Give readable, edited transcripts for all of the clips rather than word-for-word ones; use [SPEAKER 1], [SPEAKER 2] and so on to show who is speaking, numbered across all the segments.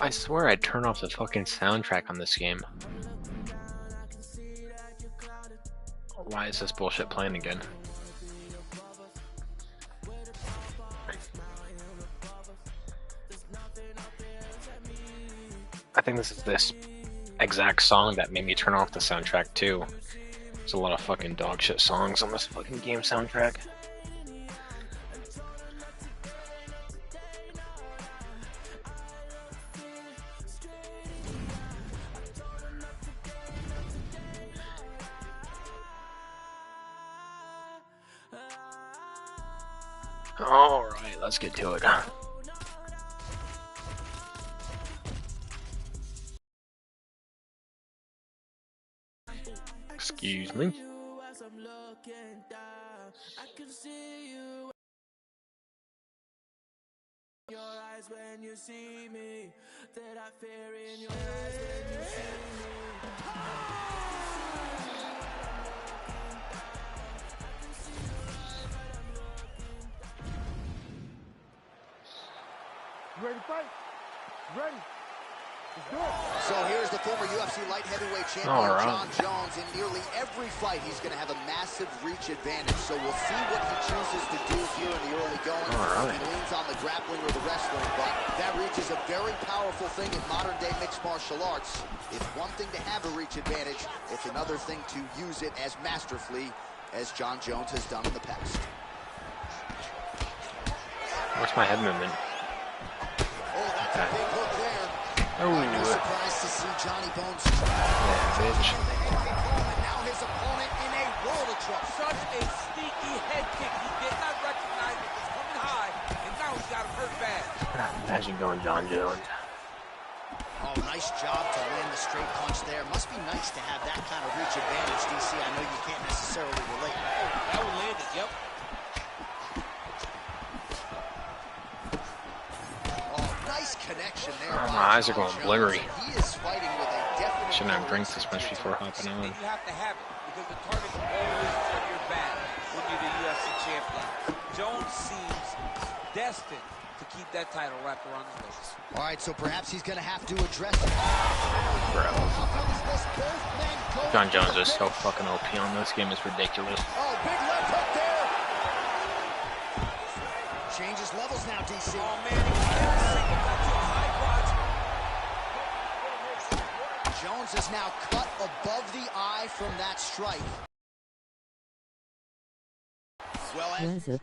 [SPEAKER 1] I swear I'd turn off the fucking soundtrack on this game. Why is this bullshit playing again? I think this is this exact song that made me turn off the soundtrack too. There's a lot of fucking dog shit songs on this fucking game soundtrack. Alright, let's get to it. Excuse me. Your eyes when you see me, that I fear in your eyes when you see me.
[SPEAKER 2] Ready to fight? Ready? Let's do it.
[SPEAKER 3] So here's the former UFC light heavyweight champion, Jon Jones. In nearly every fight, he's going to have a massive reach advantage. So we'll see what he chooses to do here in the early going. He leans on the grappling or the wrestling, but that reach is a very powerful thing in modern-day mixed martial arts. It's one thing to have a reach advantage. It's another thing to use it as masterfully as Jon Jones has done in the past.
[SPEAKER 1] What's my head movement?
[SPEAKER 3] Oh, that's a big hook there.
[SPEAKER 1] Oh,
[SPEAKER 3] no surprise to see Johnny Bones try.
[SPEAKER 1] Yeah, bitch.
[SPEAKER 3] And now his opponent in a world of trouble.
[SPEAKER 4] Such a sneaky head kick. He did not recognize it was coming high, and now he's got him hurt bad.
[SPEAKER 1] Imagine going Jon Jones.
[SPEAKER 3] Oh, nice job to land the straight punch there. Must be nice to have that kind of reach advantage, DC. I know you can't necessarily relate.
[SPEAKER 4] Oh, that one landed, yep.
[SPEAKER 3] Connection there.
[SPEAKER 1] Oh, my eyes are going blurry.
[SPEAKER 3] He is fighting with a definite.
[SPEAKER 1] Shouldn't have drank this much before hopping on.
[SPEAKER 4] You have to have it because the target's always on your back when you're the UFC champion. Jones seems destined to keep that title wrapped around his waist.
[SPEAKER 3] All right, so perhaps he's going to have to address it.
[SPEAKER 1] Bro. Jon Jones is so fucking OP on this game. It's ridiculous.
[SPEAKER 3] Oh, big left hook there. Changes levels now, DC.
[SPEAKER 4] Oh, man.
[SPEAKER 3] Jones is now cut above the eye from that strike. Well, as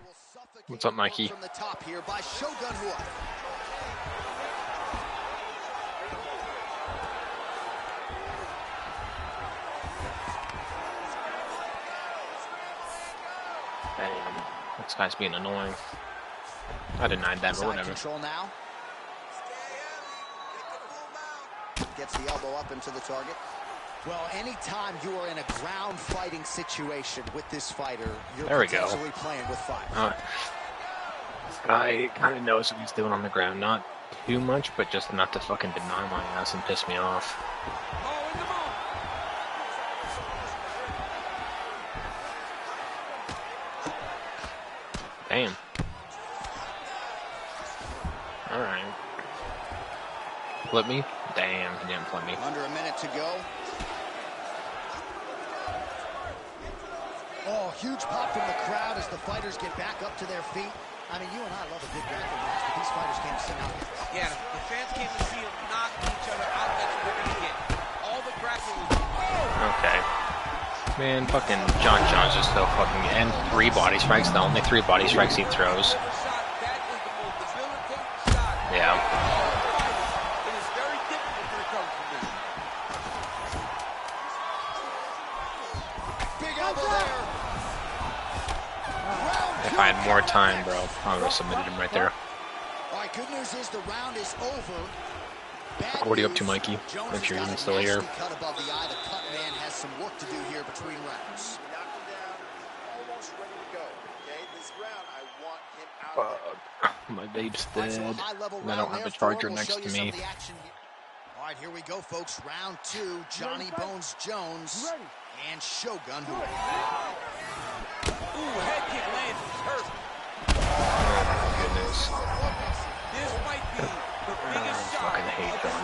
[SPEAKER 1] what's up, Mikey?
[SPEAKER 3] From the top here by Shogun Rua.
[SPEAKER 1] Damn, this guy's being annoying. I denied that, but whatever.
[SPEAKER 3] Control now. Gets the elbow up into the target. Well, anytime you are in a ground fighting situation with this fighter, you're potentially playing with fire.
[SPEAKER 1] This guy kind of knows what he's doing on the ground. Not too much, but just enough to fucking deny my ass and piss me off. Damn. Alright. Flip me? Damn, he didn't flip me.
[SPEAKER 3] Under a minute to go. Oh, huge pop from the crowd as the fighters get back up to their feet. I mean, you and I love a good grappling match, but these fighters came to sit out.
[SPEAKER 4] Yeah, the fans came to see them knock each other out. That's what they're going to get. All the grappling was...
[SPEAKER 1] Okay. Man, fucking Jon Jones is so fucking... And 3 body strikes, the only 3 body strikes he throws. Yeah. If I had more time, bro, I would have submitted him right there.
[SPEAKER 3] All right, good news is the round is over.
[SPEAKER 1] What are you up to, Mikey? Make sure you're still here.
[SPEAKER 3] Cut above the eye. The cut man has some work to do here between rounds.
[SPEAKER 1] My babe's dead, and I don't have a charger next to me.
[SPEAKER 3] All right, here we go, folks. Round 2, Johnny Bones Jones and Shogun.
[SPEAKER 4] Ooh, head kick lands. He's hurt.
[SPEAKER 1] Oh my goodness.
[SPEAKER 4] This might be the biggest shot
[SPEAKER 1] I fucking hate them.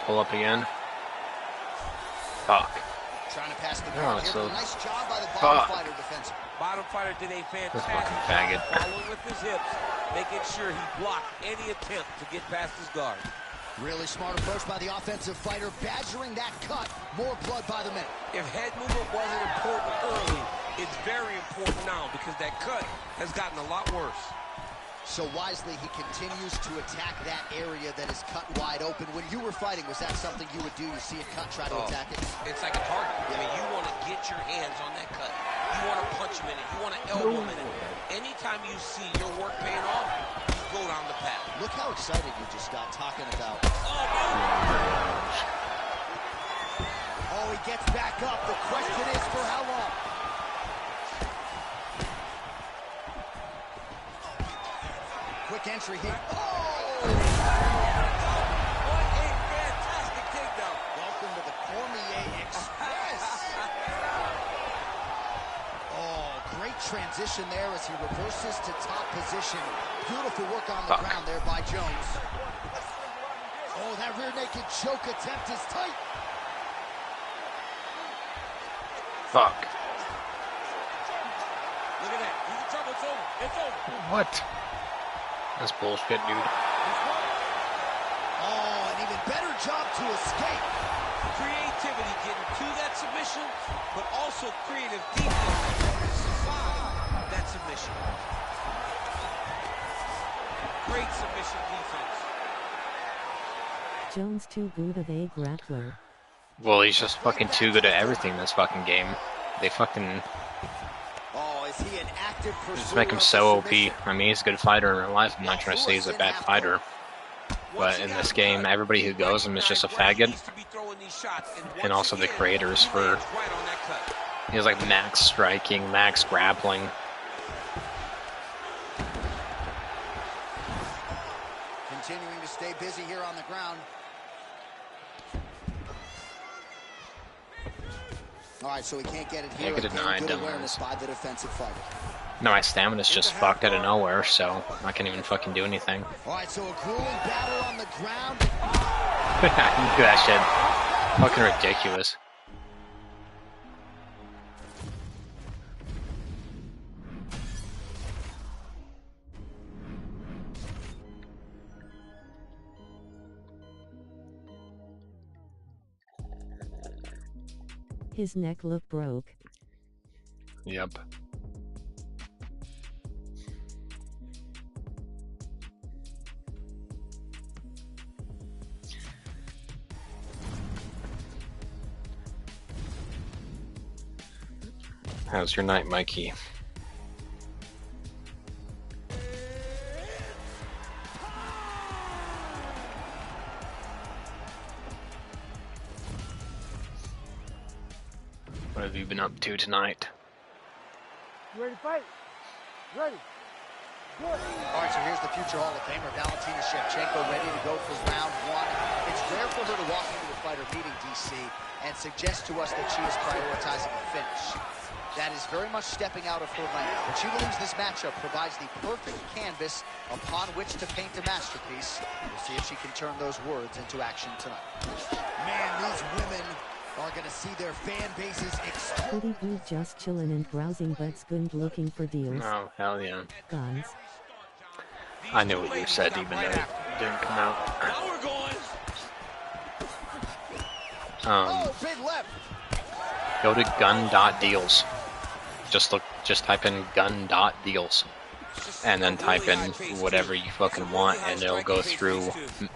[SPEAKER 1] pull up again. Fuck.
[SPEAKER 3] Trying to pass the
[SPEAKER 1] Oh,
[SPEAKER 3] guard here,
[SPEAKER 1] so
[SPEAKER 3] but a nice job by the bottom fighter defensive.
[SPEAKER 4] Bottom fighter did a
[SPEAKER 1] This
[SPEAKER 4] fantastic
[SPEAKER 1] fucking
[SPEAKER 4] job
[SPEAKER 1] faggot.
[SPEAKER 4] following with his hips, making sure he blocked any attempt to get past his guard.
[SPEAKER 3] Really smart approach by the offensive fighter, badgering that cut. More blood by the minute.
[SPEAKER 4] If head movement wasn't important early, it's very important now because that cut has gotten a lot worse.
[SPEAKER 3] So wisely, he continues to attack that area that is cut wide open. When you were fighting, was that something you would do? You see it cut, try to attack it?
[SPEAKER 4] It's like a target. I mean, you want to get your hands on that cut. You want to punch him in it. You want to elbow him in it. Anytime you see your work paying off, you go down the path.
[SPEAKER 3] Look how excited you just got talking about. Oh, he gets back up. The question is for how long? Quick entry here. Oh!
[SPEAKER 4] What a fantastic takedown.
[SPEAKER 3] Welcome to the Cormier Express. Oh, great transition there as he reverses to top position. Beautiful work on the ground there by Jones. Oh, that rear naked choke attempt is tight.
[SPEAKER 1] Fuck.
[SPEAKER 4] Look at that. He's in trouble. It's over. It's over.
[SPEAKER 1] What? That's bullshit, dude.
[SPEAKER 3] Oh, an even better job to escape.
[SPEAKER 4] Creativity getting to that submission, but also creative defense to survive that submission. Great submission defense.
[SPEAKER 5] Jones too good of a grappler.
[SPEAKER 1] Well, he's just fucking too good at everything in this fucking game. They fucking
[SPEAKER 3] Oh, is he an active
[SPEAKER 1] just make him so OP. I mean, he's a good fighter in real life. I'm not trying to say he's a bad fighter. But in this game, everybody who goes him is just a faggot. And also the creators for... He has like max striking, max grappling.
[SPEAKER 3] Continuing to stay busy here on the ground. All right, so he can't get it here.
[SPEAKER 1] Get a 9
[SPEAKER 3] good
[SPEAKER 1] down.
[SPEAKER 3] awareness by the defensive fighter.
[SPEAKER 1] No, my stamina's just fucked out of nowhere, so I can't even fucking do anything.
[SPEAKER 3] All right, so a grueling battle on the ground.
[SPEAKER 1] Look at that shit. Fucking ridiculous.
[SPEAKER 5] His neck look broke.
[SPEAKER 1] Yep. How's your night, Mikey? What have you been up to tonight?
[SPEAKER 2] You ready to fight? Ready. Good.
[SPEAKER 3] All right, so here's the future Hall of Famer, Valentina Shevchenko, ready to go for round one. It's rare for her to walk into a fighter meeting, DC, and suggest to us that she is prioritizing a finish. That is very much stepping out of her lane, but she believes this matchup provides the perfect canvas upon which to paint a masterpiece. We'll see if she can turn those words into action tonight. Man, these women are going to see their fan bases explode.
[SPEAKER 5] Pretty good, just chillin' and browsing, but's good looking for deals.
[SPEAKER 1] Oh, hell yeah.
[SPEAKER 5] Guns.
[SPEAKER 1] I knew what you said, even though it didn't come out.
[SPEAKER 4] Now we're going.
[SPEAKER 3] Oh, big left.
[SPEAKER 1] Go to gun.deals. Just type in gun.deals. And then type in whatever you fucking want, and it'll go through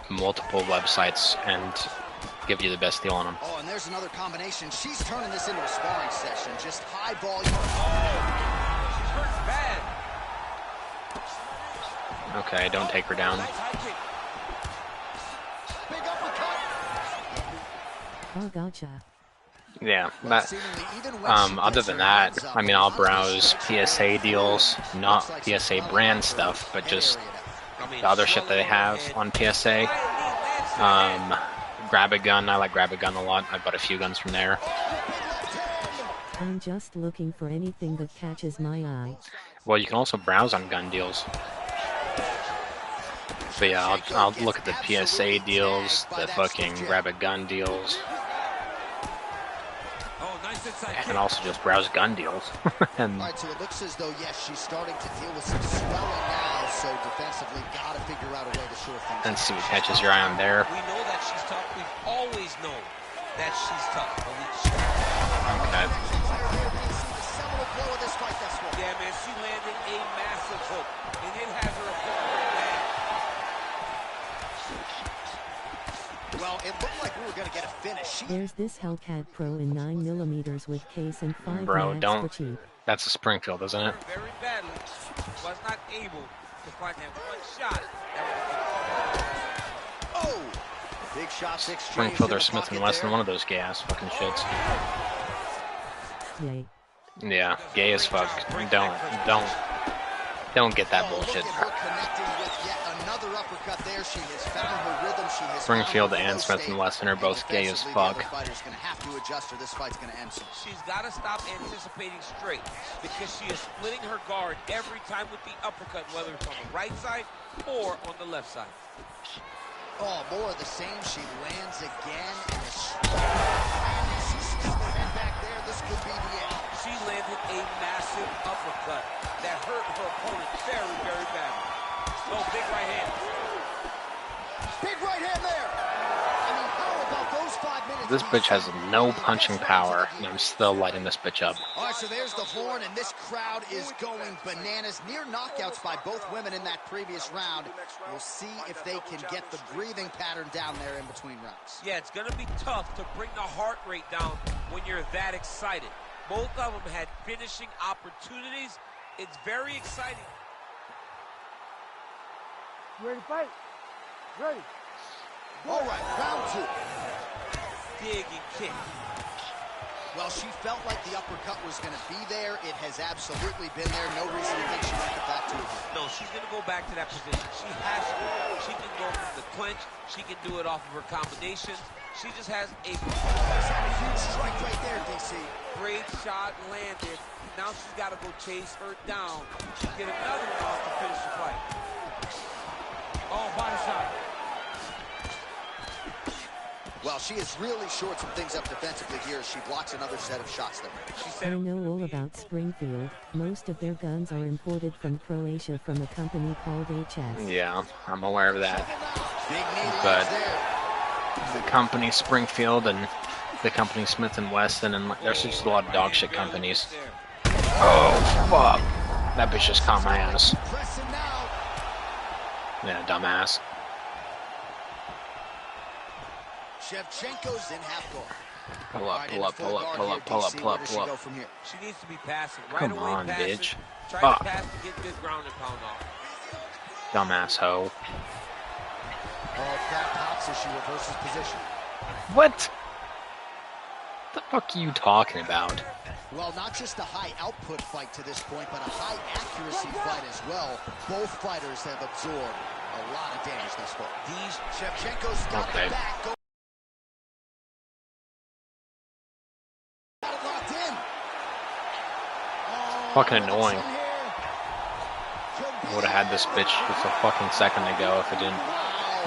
[SPEAKER 1] multiple websites and give you the best deal on them.
[SPEAKER 3] Oh, and there's another combination. She's turning this into a sparring session. Just high volume.
[SPEAKER 4] She's hurt bad.
[SPEAKER 1] Okay, don't take her down.
[SPEAKER 4] Nice high kick.
[SPEAKER 3] Big uppercut.
[SPEAKER 5] Oh, gotcha.
[SPEAKER 1] Yeah,
[SPEAKER 3] Well,
[SPEAKER 1] that,
[SPEAKER 3] seemingly even when she
[SPEAKER 1] other
[SPEAKER 3] gets
[SPEAKER 1] than
[SPEAKER 3] her
[SPEAKER 1] that,
[SPEAKER 3] hands up,
[SPEAKER 1] I mean, I'll
[SPEAKER 3] honestly,
[SPEAKER 1] browse
[SPEAKER 3] she
[SPEAKER 1] PSA deals, not
[SPEAKER 3] looks like she's
[SPEAKER 1] PSA
[SPEAKER 3] well
[SPEAKER 1] brand
[SPEAKER 3] over
[SPEAKER 1] stuff, but
[SPEAKER 3] that
[SPEAKER 1] just
[SPEAKER 3] area now.
[SPEAKER 1] the other shit that they have on PSA. Grab a gun, I like Grab a Gun a lot. I bought a few guns from there.
[SPEAKER 5] I'm just looking for anything that catches my eye.
[SPEAKER 1] Well, you can also browse on gun deals. But yeah, I'll look at the PSA deals, the fucking grab a gun deals, and also just browse gun deals. And
[SPEAKER 3] all right, so it looks as though, yes, she's starting to deal with some swelling now, so defensively got to figure out a way to shore things.
[SPEAKER 1] and see what catches your eye on there.
[SPEAKER 4] We know that she's tough. We've always known that she's tough.
[SPEAKER 1] Okay.
[SPEAKER 4] Yeah, man, she landed a massive hook, and it has her opponent mad.
[SPEAKER 3] Well, it looked like we were going to get a finish.
[SPEAKER 5] There's this Hellcat Pro in 9mm with case and 5
[SPEAKER 1] Bro,
[SPEAKER 5] mags
[SPEAKER 1] don't.
[SPEAKER 5] for cheap.
[SPEAKER 1] That's a Springfield, isn't it?
[SPEAKER 4] Very badly, was not able to find that one shot.
[SPEAKER 3] Oh, big shots exchanged.
[SPEAKER 1] Springfield or Smith & Wesson, one of those gay-ass fucking shits.
[SPEAKER 5] Yay.
[SPEAKER 1] Yeah, gay as fuck. Don't get that bullshit. Springfield and Smith & Wesson are both gay as fuck.
[SPEAKER 4] She's got to stop anticipating straight because she is splitting her guard every time with the uppercut, whether it's on the right side or on the left side.
[SPEAKER 3] Oh, more of the same. She lands again. This could be the end.
[SPEAKER 4] She landed a massive uppercut that hurt her opponent very, very badly. Oh, big right hand.
[SPEAKER 3] Big right hand there. I mean, how about those 5 minutes?
[SPEAKER 1] This bitch has no punching power, and I'm still lighting this bitch up.
[SPEAKER 3] All right, so there's the horn, and this crowd is going bananas. Near knockouts by both women in that previous round. We'll see if they can get the breathing pattern down there in between rounds.
[SPEAKER 4] Yeah, it's going to be tough to bring the heart rate down when you're that excited. Both of them had finishing opportunities. It's very exciting.
[SPEAKER 2] You ready to fight? Ready.
[SPEAKER 3] All right, round 2.
[SPEAKER 4] Dig and kick.
[SPEAKER 3] Well, she felt like the uppercut was going to be there. It has absolutely been there. No reason to think she won't get back to it.
[SPEAKER 4] No, she's going to go back to that position. She has to. She can go from the clinch. She can do it off of her combinations. She just has a
[SPEAKER 3] huge strike right there, DC.
[SPEAKER 4] Great shot landed. Now she's got to go chase her down. Get another one off to finish the fight. Oh, body shot.
[SPEAKER 3] Well, she has really shored some things up defensively here as she blocks another set of shots there.
[SPEAKER 5] I know all about Springfield. Most of their guns are imported from Croatia from a company called HS.
[SPEAKER 1] Yeah, I'm aware of that.
[SPEAKER 3] Big knee
[SPEAKER 1] But
[SPEAKER 3] there.
[SPEAKER 1] the company Springfield and the company Smith & Wesson, and there's just a lot of dog shit companies. Oh, fuck. That bitch just caught my ass.
[SPEAKER 3] Pressing now.
[SPEAKER 1] Yeah, dumbass.
[SPEAKER 3] Shevchenko's in half guard.
[SPEAKER 1] Pull up, pull up, pull up, pull up, pull up, pull up, pull up.
[SPEAKER 4] She needs to be passing. Right
[SPEAKER 1] Come
[SPEAKER 4] away
[SPEAKER 1] on,
[SPEAKER 4] passing.
[SPEAKER 1] bitch.
[SPEAKER 4] Try
[SPEAKER 1] Fuck.
[SPEAKER 4] to pass to get this ground and pound off.
[SPEAKER 1] Dumbass hoe.
[SPEAKER 3] Oh, that pops as she reverses position.
[SPEAKER 1] What? The fuck are you talking about?
[SPEAKER 3] Well, not just a high output fight to this point, but a high accuracy fight as well. Both fighters have absorbed a lot of damage thus far. These Shevchenko's got
[SPEAKER 1] Okay.
[SPEAKER 3] the back. Got it locked in. Oh,
[SPEAKER 1] Fucking annoying.
[SPEAKER 3] in here.
[SPEAKER 1] I would have had this bitch just a fucking second ago if it didn't.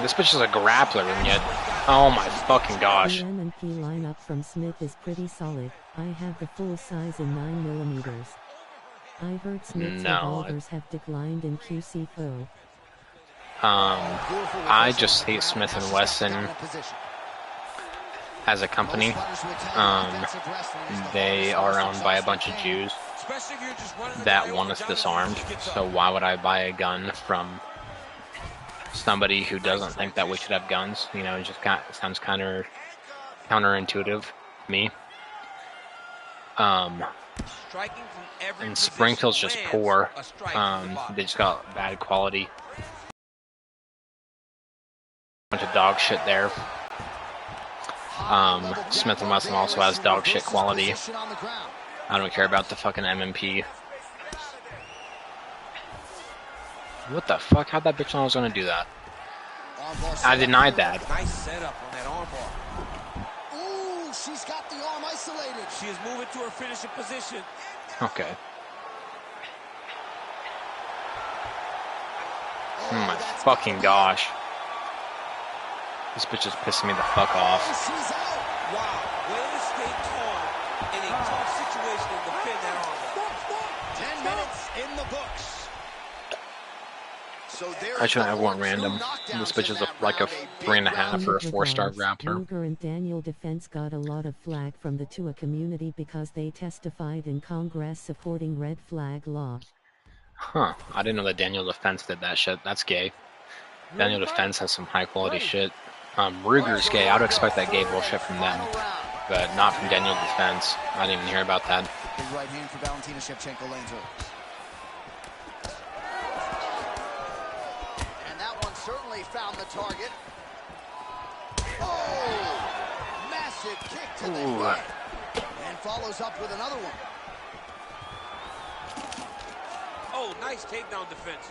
[SPEAKER 1] This bitch is a grappler, and yet, oh my fucking gosh.
[SPEAKER 5] The M&P lineup from Smith is pretty solid. I have the full size in 9mm. I heard Smith's revolvers have declined in QC4.
[SPEAKER 1] I just hate Smith & Wesson as a company. They are owned by a bunch of Jews that want us disarmed, so why would I buy a gun from somebody who doesn't think that we should have guns? You know, it just sounds kind of counterintuitive to me. And Springfield's just poor. They just got bad quality. Bunch of dog shit there. Smith & Wesson also has dog shit quality. I don't care about the fucking MMP. What the fuck? How'd that bitch know I was gonna do that? I denied that.
[SPEAKER 4] Nice setup on that armbar.
[SPEAKER 3] Ooh, she's got the arm isolated.
[SPEAKER 4] She is moving to her finishing position.
[SPEAKER 1] Okay. Oh my fucking gosh. This bitch is pissing me the fuck off.
[SPEAKER 4] Wow, way to stay calm in a tough situation and defend that armbar.
[SPEAKER 3] 10 minutes in the books. So
[SPEAKER 1] I shouldn't have one random. This bitch is like a 3.5 or a 4-star grappler.
[SPEAKER 5] Ruger and Daniel Defense got a lot of flack from the TUA community because they testified in Congress supporting red flag law.
[SPEAKER 1] Huh, I didn't know that Daniel Defense did that shit. That's gay. Daniel Defense has some high quality shit. Ruger's gay. I would expect that gay bullshit from them, but not from Daniel Defense. I didn't even hear about that.
[SPEAKER 3] Big right hand for Valentina Shevchenko lanes over. And that one certainly found the target. Oh! Massive kick to the head. And follows up with another one.
[SPEAKER 4] Oh, nice takedown defense.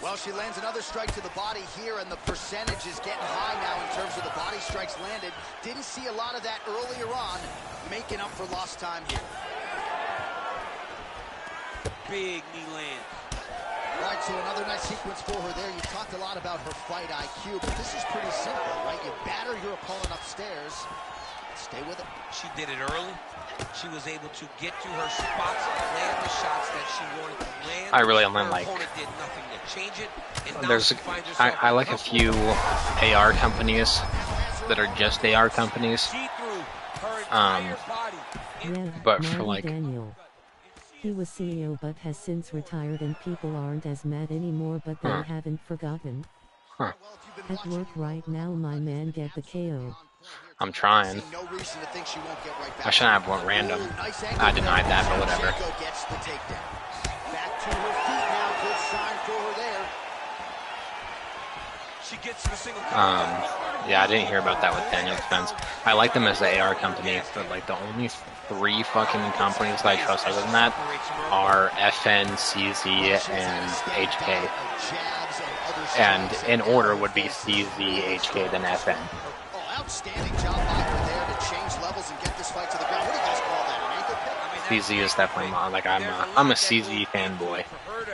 [SPEAKER 3] Well, she lands another strike to the body here, and the percentage is getting high now in terms of the body strikes landed. Didn't see a lot of that earlier on, making up for lost time here.
[SPEAKER 4] Big knee lands.
[SPEAKER 3] All right, so another nice sequence for her there. You talked a lot about her fight IQ, but this is pretty simple, right? You batter your opponent upstairs, stay with it.
[SPEAKER 4] She did it early. She was able to get to her spots and land the shots that she wanted to land.
[SPEAKER 1] I really only like.
[SPEAKER 4] Her opponent did nothing to change it. And
[SPEAKER 1] There's, I like a few AR companies that are just AR companies. But for like.
[SPEAKER 5] Daniel. He was CEO but has since retired, and people aren't as mad anymore, but they haven't forgotten.
[SPEAKER 1] Huh.
[SPEAKER 5] At work right now, my man get the KO.
[SPEAKER 1] I'm trying. I shouldn't have one random. I denied that, but whatever.
[SPEAKER 3] Back to her feet now. Good sign for her there.
[SPEAKER 4] She gets the single.
[SPEAKER 1] Yeah, I didn't hear about that with Daniel Defense. I like them as the AR company, but like the only 3 fucking companies that I trust other than that are FN, CZ, and HK. And in order would be CZ, HK, then FN.
[SPEAKER 3] Outstanding job by her there to change levels and get this fight to the ground. What do you guys call that? An ankle pick?
[SPEAKER 1] CZ is definitely like I'm a CZ fanboy,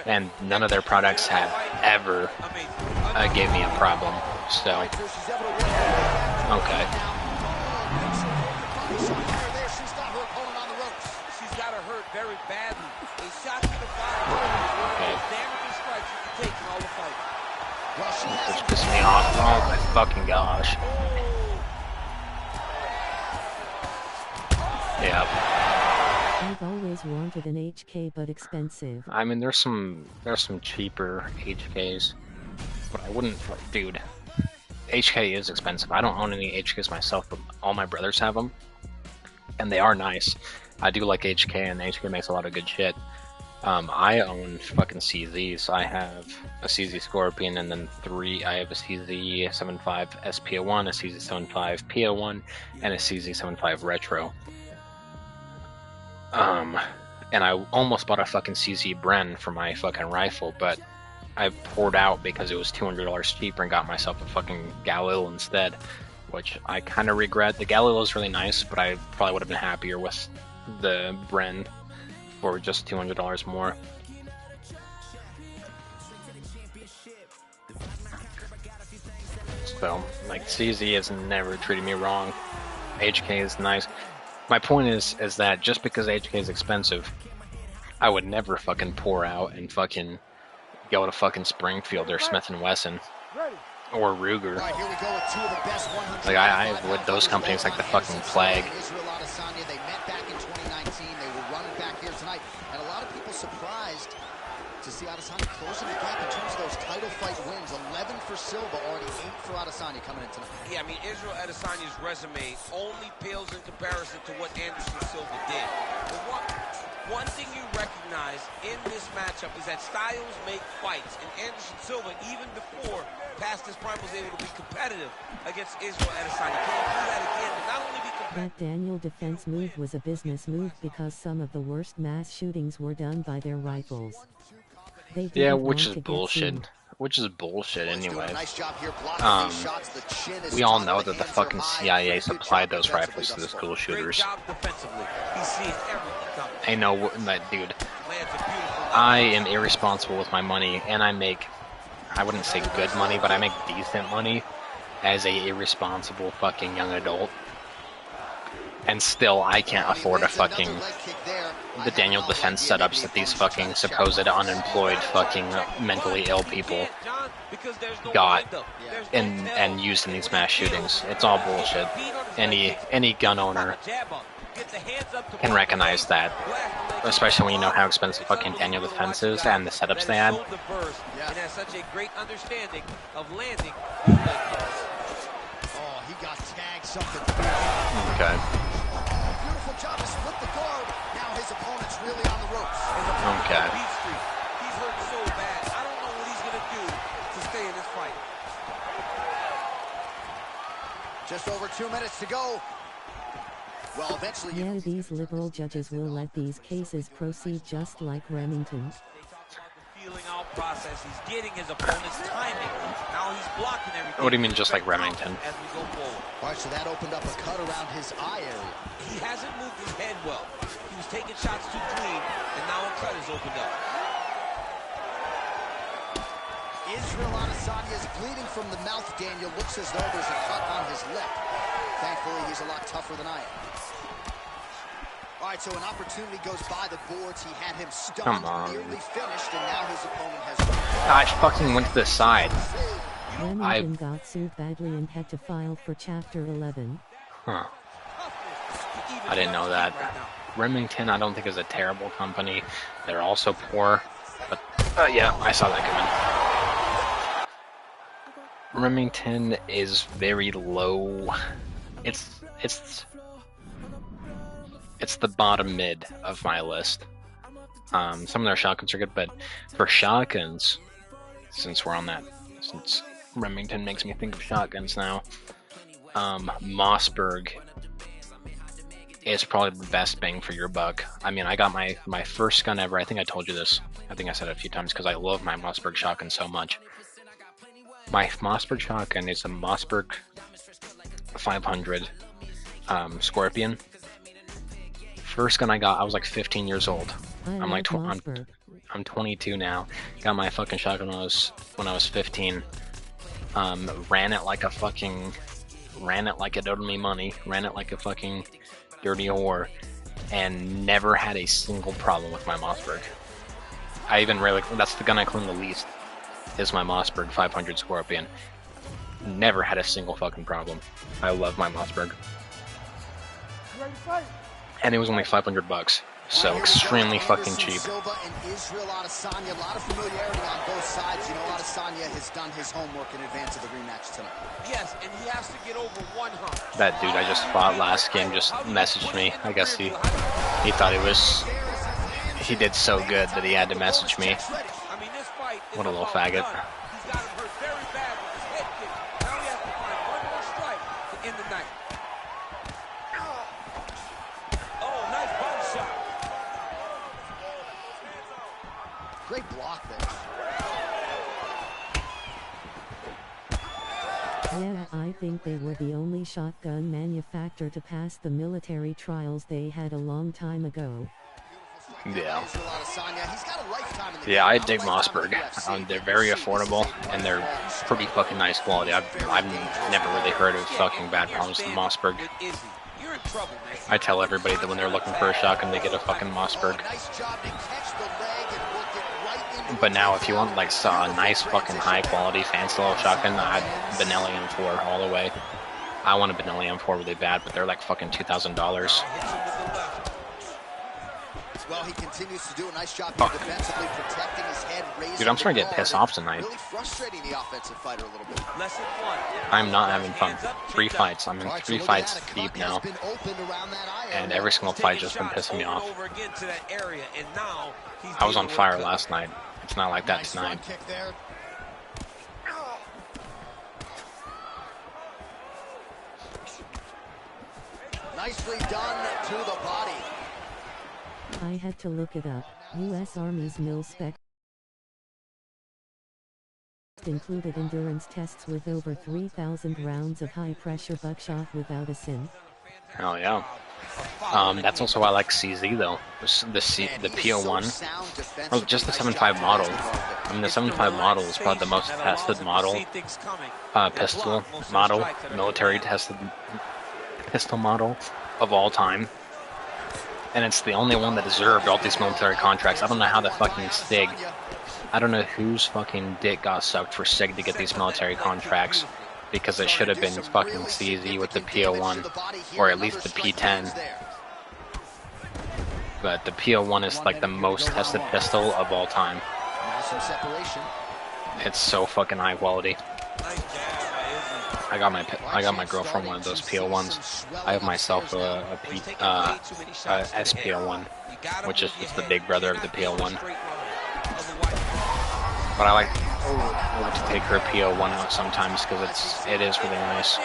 [SPEAKER 1] and none of their products have ever gave me a problem. So okay.
[SPEAKER 4] She's got her hurt very badly. A shot to the body.
[SPEAKER 1] Okay.
[SPEAKER 4] Damaging strikes you can take in all the fight.
[SPEAKER 1] This pissed me off. Oh my fucking gosh. Yep.
[SPEAKER 5] I've always wanted an HK, but expensive.
[SPEAKER 1] I mean, there's some cheaper HKs, but I wouldn't, dude. HK is expensive. I don't own any HKs myself, but all my brothers have them, and they are nice. I do like HK, and HK makes a lot of good shit. I own fucking CZs. I have a CZ Scorpion, and then 3. I have a CZ75 SP01, a CZ75 PO1, and a CZ75 Retro. And I almost bought a fucking CZ Bren for my fucking rifle, but I poured out because it was $200 cheaper and got myself a fucking Galil instead, which I kind of regret. The Galil is really nice, but I probably would have been happier with the Bren for just $200 more. So, like, CZ has never treated me wrong. HK is nice. My point is that just because HK is expensive, I would never fucking pour out and fucking go to fucking Springfield or Smith & Wesson or Ruger.
[SPEAKER 3] Right, here we go with 2 of the best 100.
[SPEAKER 1] Like, I avoid those companies like the fucking plague.
[SPEAKER 3] They met back in 2019. They were running back here tonight, and a lot of people surprised to see Adesanya closing the gap in terms of those title fight wins. 11 for Silva, already 8 for Adesanya coming in tonight. Yeah,
[SPEAKER 4] I mean, Israel Adesanya's resume only pales in comparison to what Anderson Silva did. But one thing you recognize in this matchup is that styles make fights, and Anderson Silva, even before past his prime, was able to be competitive against Israel Adesanya. Can he do that again? But not only be competitive.
[SPEAKER 5] That Daniel Defense move was a business move because some of the worst mass shootings were done by their rifles.
[SPEAKER 1] Yeah, which is bullshit. Which is bullshit anyway. We all know that the fucking CIA supplied those rifles to the school shooters. Ain't no, that dude. I am irresponsible with my money, and I make, I wouldn't say good money, but I make decent money as a irresponsible fucking young adult. And still, I can't afford a fucking, the Daniel defense setups that these fucking supposed unemployed fucking mentally ill people got and used in these mass shootings. It's all bullshit. Any gun owner can recognize that, especially when you know how expensive fucking Daniel defense is and the setups they had. Okay.
[SPEAKER 3] Beautiful job to split the guard. Now his opponent's really on the ropes.
[SPEAKER 1] Okay.
[SPEAKER 4] He's hurt so bad. I don't know what he's gonna do to stay in this fight.
[SPEAKER 3] Just over 2 minutes to go. Well, eventually.
[SPEAKER 5] Yeah, these liberal judges will let these cases proceed just like Remington.
[SPEAKER 4] Feeling out process. He's getting his opponent's timing. Now he's blocking everything.
[SPEAKER 1] What do you mean, just like Remington?
[SPEAKER 4] As we go forward.
[SPEAKER 3] All right, so that opened up a cut around his eye area.
[SPEAKER 4] He hasn't moved his head well. He was taking shots too clean, and now a cut has opened up.
[SPEAKER 3] Israel Adesanya is bleeding from the mouth. Daniel looks as though there's a cut on his lip. Thankfully, he's a lot tougher than I am. All right, so an opportunity goes by the boards. He had him stunned, nearly finished, and now his opponent has...
[SPEAKER 1] I fucking went to the side.
[SPEAKER 5] Remington got sued badly and had to file for Chapter 11.
[SPEAKER 1] Huh. I didn't know that. Remington, I don't think, is a terrible company. They're also poor, but yeah, I saw that coming. Remington is very low. It's the bottom mid of my list. Some of their shotguns are good, but for shotguns, since Remington makes me think of shotguns now, Mossberg is probably the best bang for your buck. I mean, I got my first gun ever. I think I told you this. I think I said it a few times because I love my Mossberg shotgun so much. My Mossberg shotgun is a Mossberg 500 Scorpion. First gun I got, I was like 15 years old. I'm 22 now. Got my fucking shotgun when I was 15. Ran it like it owed me money. Ran it like a fucking dirty whore, and never had a single problem with my Mossberg. That's the gun I clean the least. Is my Mossberg 500 Scorpion. Never had a single fucking problem. I love my Mossberg. And it was only $500, so extremely fucking cheap.
[SPEAKER 3] Silva and Israel Adesanya, a lot of familiarity on both sides. You know, Adesanya has done his homework in advance of the rematch tonight.
[SPEAKER 4] Yes, and he has to get over one hump.
[SPEAKER 1] That dude I just fought last game just messaged me. I guess he thought he did so good that he had to message me. What a little faggot.
[SPEAKER 4] He's got him hurt very bad with his head kick. Now he has to find one more strike to end the night. Oh, nice body shot.
[SPEAKER 3] Great block there.
[SPEAKER 5] Yeah, I think they were the only shotgun manufacturer to pass the military trials they had a long time ago.
[SPEAKER 1] Yeah. Yeah, I dig Mossberg. They're very affordable, and they're pretty fucking nice quality. I've never really heard of fucking bad problems with Mossberg. I tell everybody that when they're looking for a shotgun, they get a fucking Mossberg. But now, if you want like a nice fucking high quality fancy little shotgun, I'd Benelli M4 all the way. I want a Benelli M4 really bad, but they're like fucking $2,000.
[SPEAKER 3] Well, he continues to do a nice job here defensively, protecting his head, raising.
[SPEAKER 1] Dude, I'm starting to get pissed off tonight.
[SPEAKER 3] Really frustrating the offensive fighter a little bit.
[SPEAKER 1] I'm not having fun. 3 fights. I'm in 3 fights deep now. And every single fight just been pissing me off. I was on fire last night. It's not like that tonight.
[SPEAKER 3] Nicely done to the body.
[SPEAKER 5] I had to look it up. U.S. Army's mil-spec included endurance tests with over 3,000 rounds of high-pressure buckshot without a sin.
[SPEAKER 1] Hell yeah. That's also why I like CZ though. The PO1, or just the 7.5 model. I mean, the 7.5 model is probably the most tested model, pistol model, military tested pistol model of all time. And it's the only one that deserved all these military contracts. I don't know how the fucking SIG, I don't know whose fucking dick got sucked for SIG to get these military contracts, because it should have been fucking CZ with the PO1, or at least the P10. But the PO1 is like the most tested pistol of all time. It's so fucking high quality. I got my girlfriend one of those PO1s. I have myself a SPO1, which is just the big brother of the PO1. But I like to take her PO1 out sometimes because it is really nice.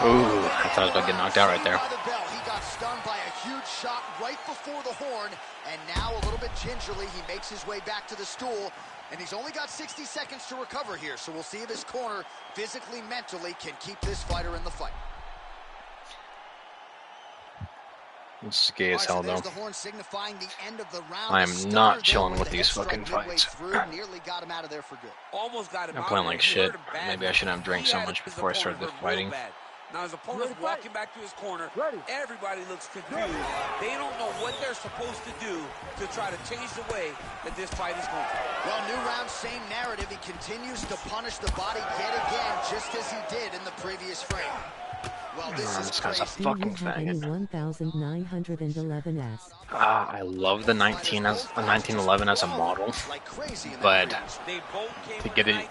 [SPEAKER 1] Ooh, I thought I was about to get knocked out right there.
[SPEAKER 3] He got stunned by a huge shot right before the horn, and now a little bit gingerly, he makes his way back to the stool, and he's only got 60 seconds to recover here, so we'll see if his corner, physically, mentally, can keep this fighter in the fight.
[SPEAKER 1] It's gay as hell, though. I am not chilling with these fucking fights. I'm playing like shit. Maybe I shouldn't have drank so much before I started the fighting.
[SPEAKER 4] Now his opponent's walking back to his corner. Everybody looks confused. They don't know what they're supposed to do to try to change the way that this fight is going.
[SPEAKER 3] Well, new round, same narrative. He continues to punish the body yet again, just as he did in the previous frame. Well,
[SPEAKER 1] this guy's a fucking faggot.
[SPEAKER 5] 1911S.
[SPEAKER 1] I love the 1911 as a model, but to get a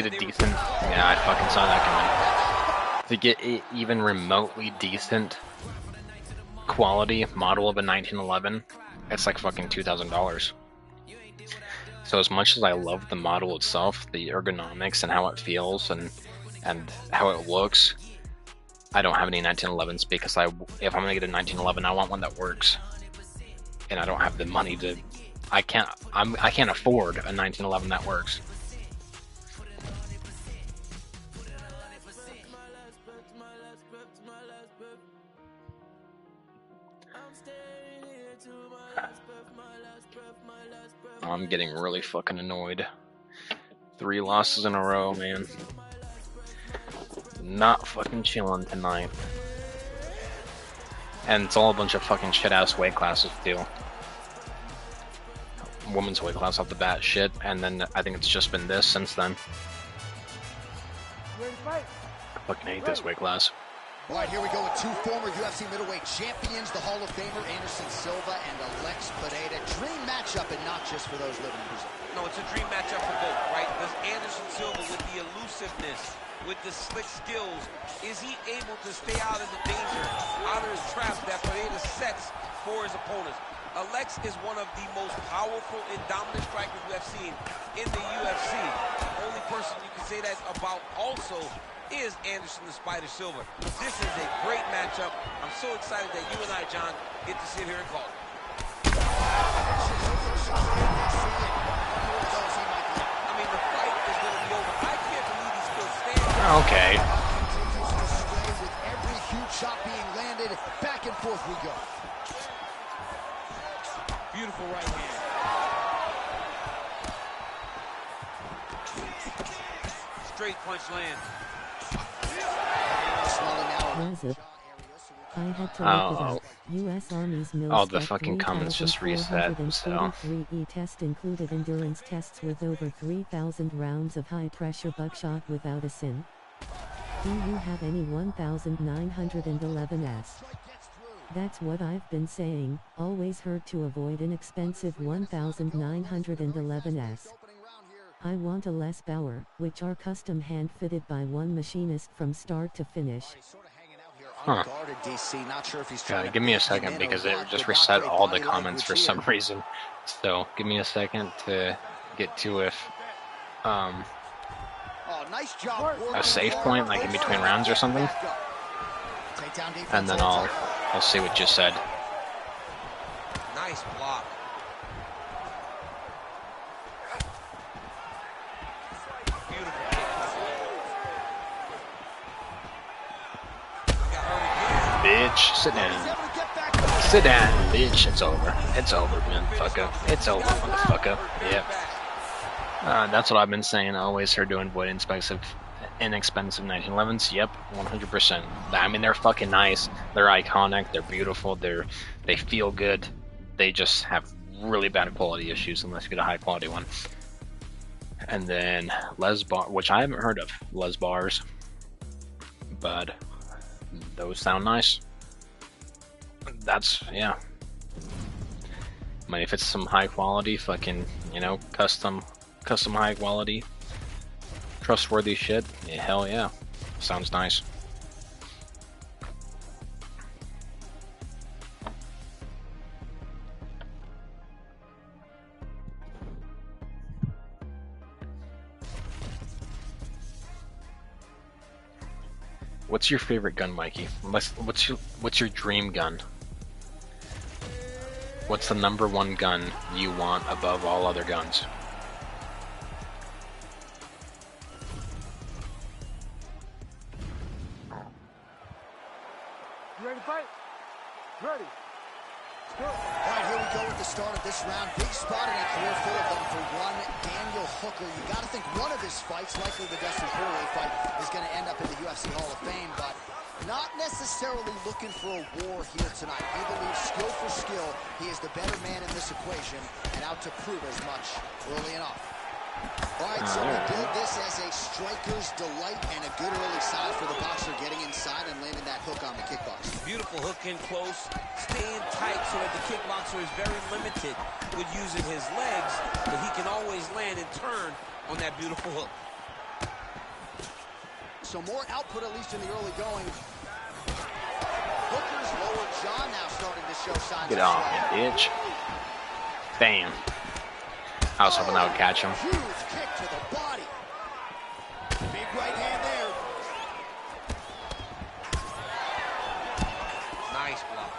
[SPEAKER 1] decent, yeah, I fucking saw that coming. To get it even remotely decent quality model of a 1911, it's like fucking $2,000. So as much as I love the model itself, the ergonomics and how it feels and how it looks, I don't have any 1911s because if I'm gonna get a 1911, I want one that works, and I don't have the money to. I can't afford a 1911 that works. I'm getting really fucking annoyed. 3 losses in a row, man. Not fucking chilling tonight. And it's all a bunch of fucking shit-ass weight classes, too. Women's weight class off the bat, shit. And then I think it's just been this since then. I fucking hate this weight class.
[SPEAKER 3] All right, here we go with 2 former UFC middleweight champions, the Hall of Famer Anderson Silva and Alex Pereira. Dream matchup, and not just for those living in Brazil.
[SPEAKER 4] No, it's a dream matchup for both, right? Does Anderson Silva, with the elusiveness, with the slick skills, is he able to stay out of the danger, out of the traps that Pereira sets for his opponents? Alex is one of the most powerful and dominant strikers we have seen in the UFC. The only person you can say that about also is Anderson the Spider Silva. This is a great matchup. I'm so excited that you and I, John, get to sit here and call it. I mean, the fight is going to be over. I can't believe he's still standing.
[SPEAKER 1] Okay.
[SPEAKER 3] With every huge shot being landed, back and forth we go.
[SPEAKER 4] Beautiful right hand. Straight punch land.
[SPEAKER 5] I had to look it up. U.S. Army's
[SPEAKER 1] all the fucking comments just reset, so.
[SPEAKER 5] test included endurance tests with over 3,000 rounds of high-pressure buckshot without a sin. Do you have any 1911s? That's what I've been saying, always heard to avoid inexpensive 1911s. I want a Les Bauer, which are custom hand-fitted by one machinist from start to finish.
[SPEAKER 1] Huh. Give me a second because it just reset all the comments for some reason. So give me a second to get to if a save point, like in between rounds or something, and then I'll see what you said.
[SPEAKER 4] Nice block.
[SPEAKER 1] bitch. Sit down. Sit down, bitch. It's over. It's over, man. Fuck up. It's over, motherfucker. Yep. That's what I've been saying. I always heard doing void inexpensive 1911s. Yep, 100%. I mean, they're fucking nice. They're iconic. They're beautiful. They feel good. They just have really bad quality issues unless you get a high quality one. And then Les Bar, which I haven't heard of, Les Bars, but those sound nice. That's, yeah. I mean, if it's some high quality, fucking, you know, custom high quality, trustworthy shit, yeah, hell yeah. Sounds nice. What's your favorite gun, Mikey? What's your dream gun? What's the #1 gun you want above all other guns?
[SPEAKER 2] You ready to fight? Ready.
[SPEAKER 3] All right, here we go with the start of this round. Big spot in a career full of them for one Daniel Hooker. You got to think one of his fights, likely the Dustin Poirier fight, is going to end up in the UFC Hall of Fame, but not necessarily looking for a war here tonight. He believes skill for skill, he is the better man in this equation and out to prove as much early enough. All right, so we build this as a striker's delight and a good early sign for the boxer getting inside and landing that hook on the kickboxer.
[SPEAKER 4] Beautiful hook in close, staying tight so that the kickboxer is very limited with using his legs, but he can always land and turn on that beautiful hook.
[SPEAKER 3] So more output, at least in the early going. Hooker's lower jaw now starting to show signs.
[SPEAKER 1] Get off me, bitch. Bam. I was hoping that would catch him.
[SPEAKER 3] Huge kick to the body. Big right hand there.
[SPEAKER 4] Nice block.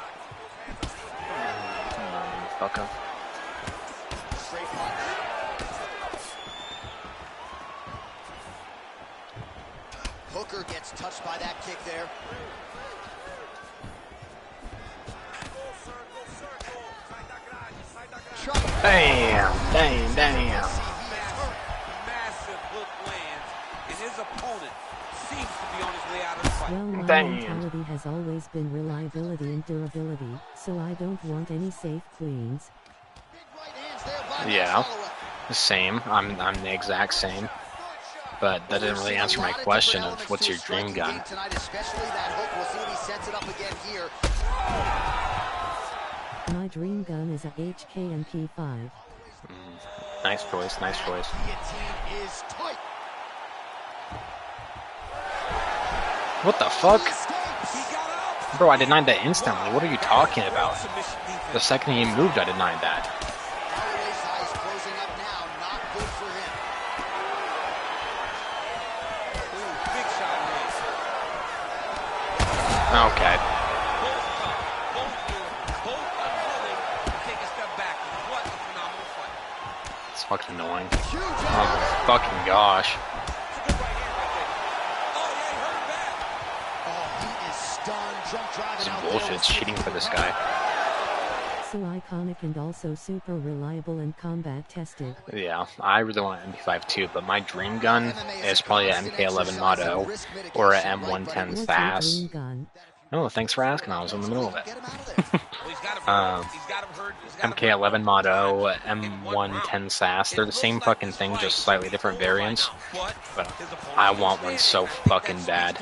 [SPEAKER 1] Fuck him.
[SPEAKER 3] Straight punch. Hooker gets touched by that kick there.
[SPEAKER 1] Bam! Damn!
[SPEAKER 4] Massive hook lands, and his opponent seems to be on his way out of the fight.
[SPEAKER 5] Well, my mentality has always been reliability and durability, so I don't want any safe queens.
[SPEAKER 1] Yeah, same. I'm the exact same. But that didn't really answer my question of what's your dream gun.
[SPEAKER 5] My dream gun is a HKMP5.
[SPEAKER 1] Nice choice, nice choice. What the fuck? Bro, I denied that instantly. What are you talking about? The second he moved, I denied that. Okay. It's fucking annoying. Oh my fucking gosh. This bullshit's cheating for this guy.
[SPEAKER 5] So iconic and also super reliable and combat tested.
[SPEAKER 1] Yeah, I really want an MP5 too, but my dream gun is probably an MK11 Motto or an M110 Fast. Oh, thanks for asking. I was in the middle of it. MK11 Motto, M110 SAS. They're the same fucking thing, just slightly different variants. But I want one so fucking bad.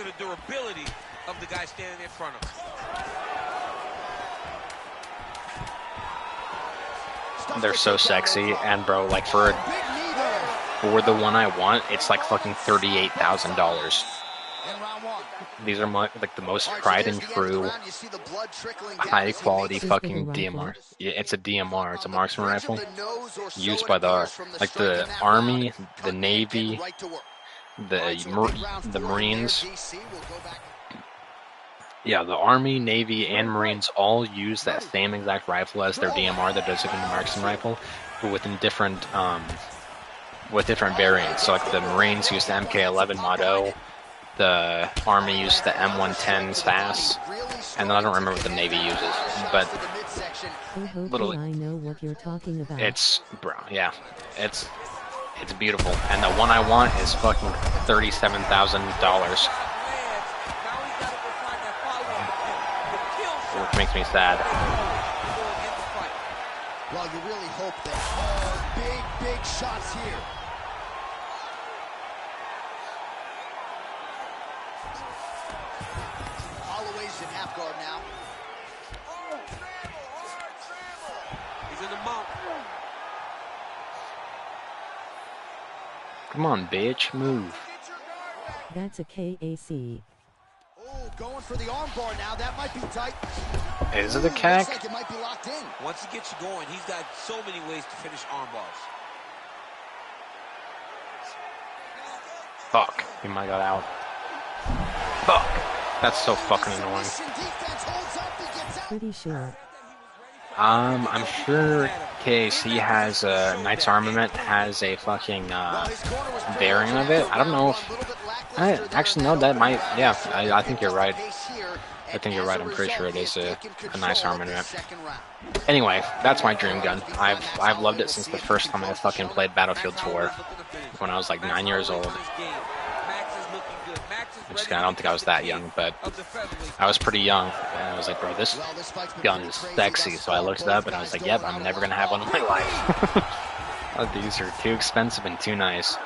[SPEAKER 1] They're so sexy, and bro, like for the one I want, it's like fucking $38,000. These are like the most tried and true, high quality fucking DMR. Yeah, it's a DMR. It's a marksman rifle used by the Army, the Navy, the Marines. Yeah, the Army, Navy, and Marines all use that same exact rifle as their DMR, their designated marksman rifle, but within different variants. So like the Marines use the MK11 Motto, the Army used the M110 SAS, and then I don't remember what the Navy uses, but literally,
[SPEAKER 5] I know what you're talking about.
[SPEAKER 1] it's, bro, yeah, it's beautiful, and the one I want is fucking $37,000, which makes me sad.
[SPEAKER 3] Well, you really hope that big shots here. Holloway's in half guard now.
[SPEAKER 4] He's in the mount.
[SPEAKER 1] Come on, bitch, move.
[SPEAKER 5] That's a KAC.
[SPEAKER 3] Oh, going for the arm bar now. That might be tight.
[SPEAKER 1] Is it a
[SPEAKER 3] Looks
[SPEAKER 1] cack?
[SPEAKER 3] like it might be locked in.
[SPEAKER 4] Once he gets you going, he's got so many ways to finish arm bars.
[SPEAKER 1] Fuck, he might got out. Fuck, that's so fucking annoying.
[SPEAKER 5] Pretty sure.
[SPEAKER 1] I'm sure KAC has Knight's Armament has a fucking variant of it. I don't know if actually no, that might, yeah, I think you're right. I think you're right. I'm pretty sure it is a nice armament. Anyway, that's my dream gun. I've loved it since the first time I fucking played Battlefield 4 when I was like 9 years old. I don't think I was that young, but I was pretty young, and I was like, bro, this gun is sexy. So I looked it up, and I was like, yep, I'm never gonna have one in my life. Oh, these are too expensive and too nice.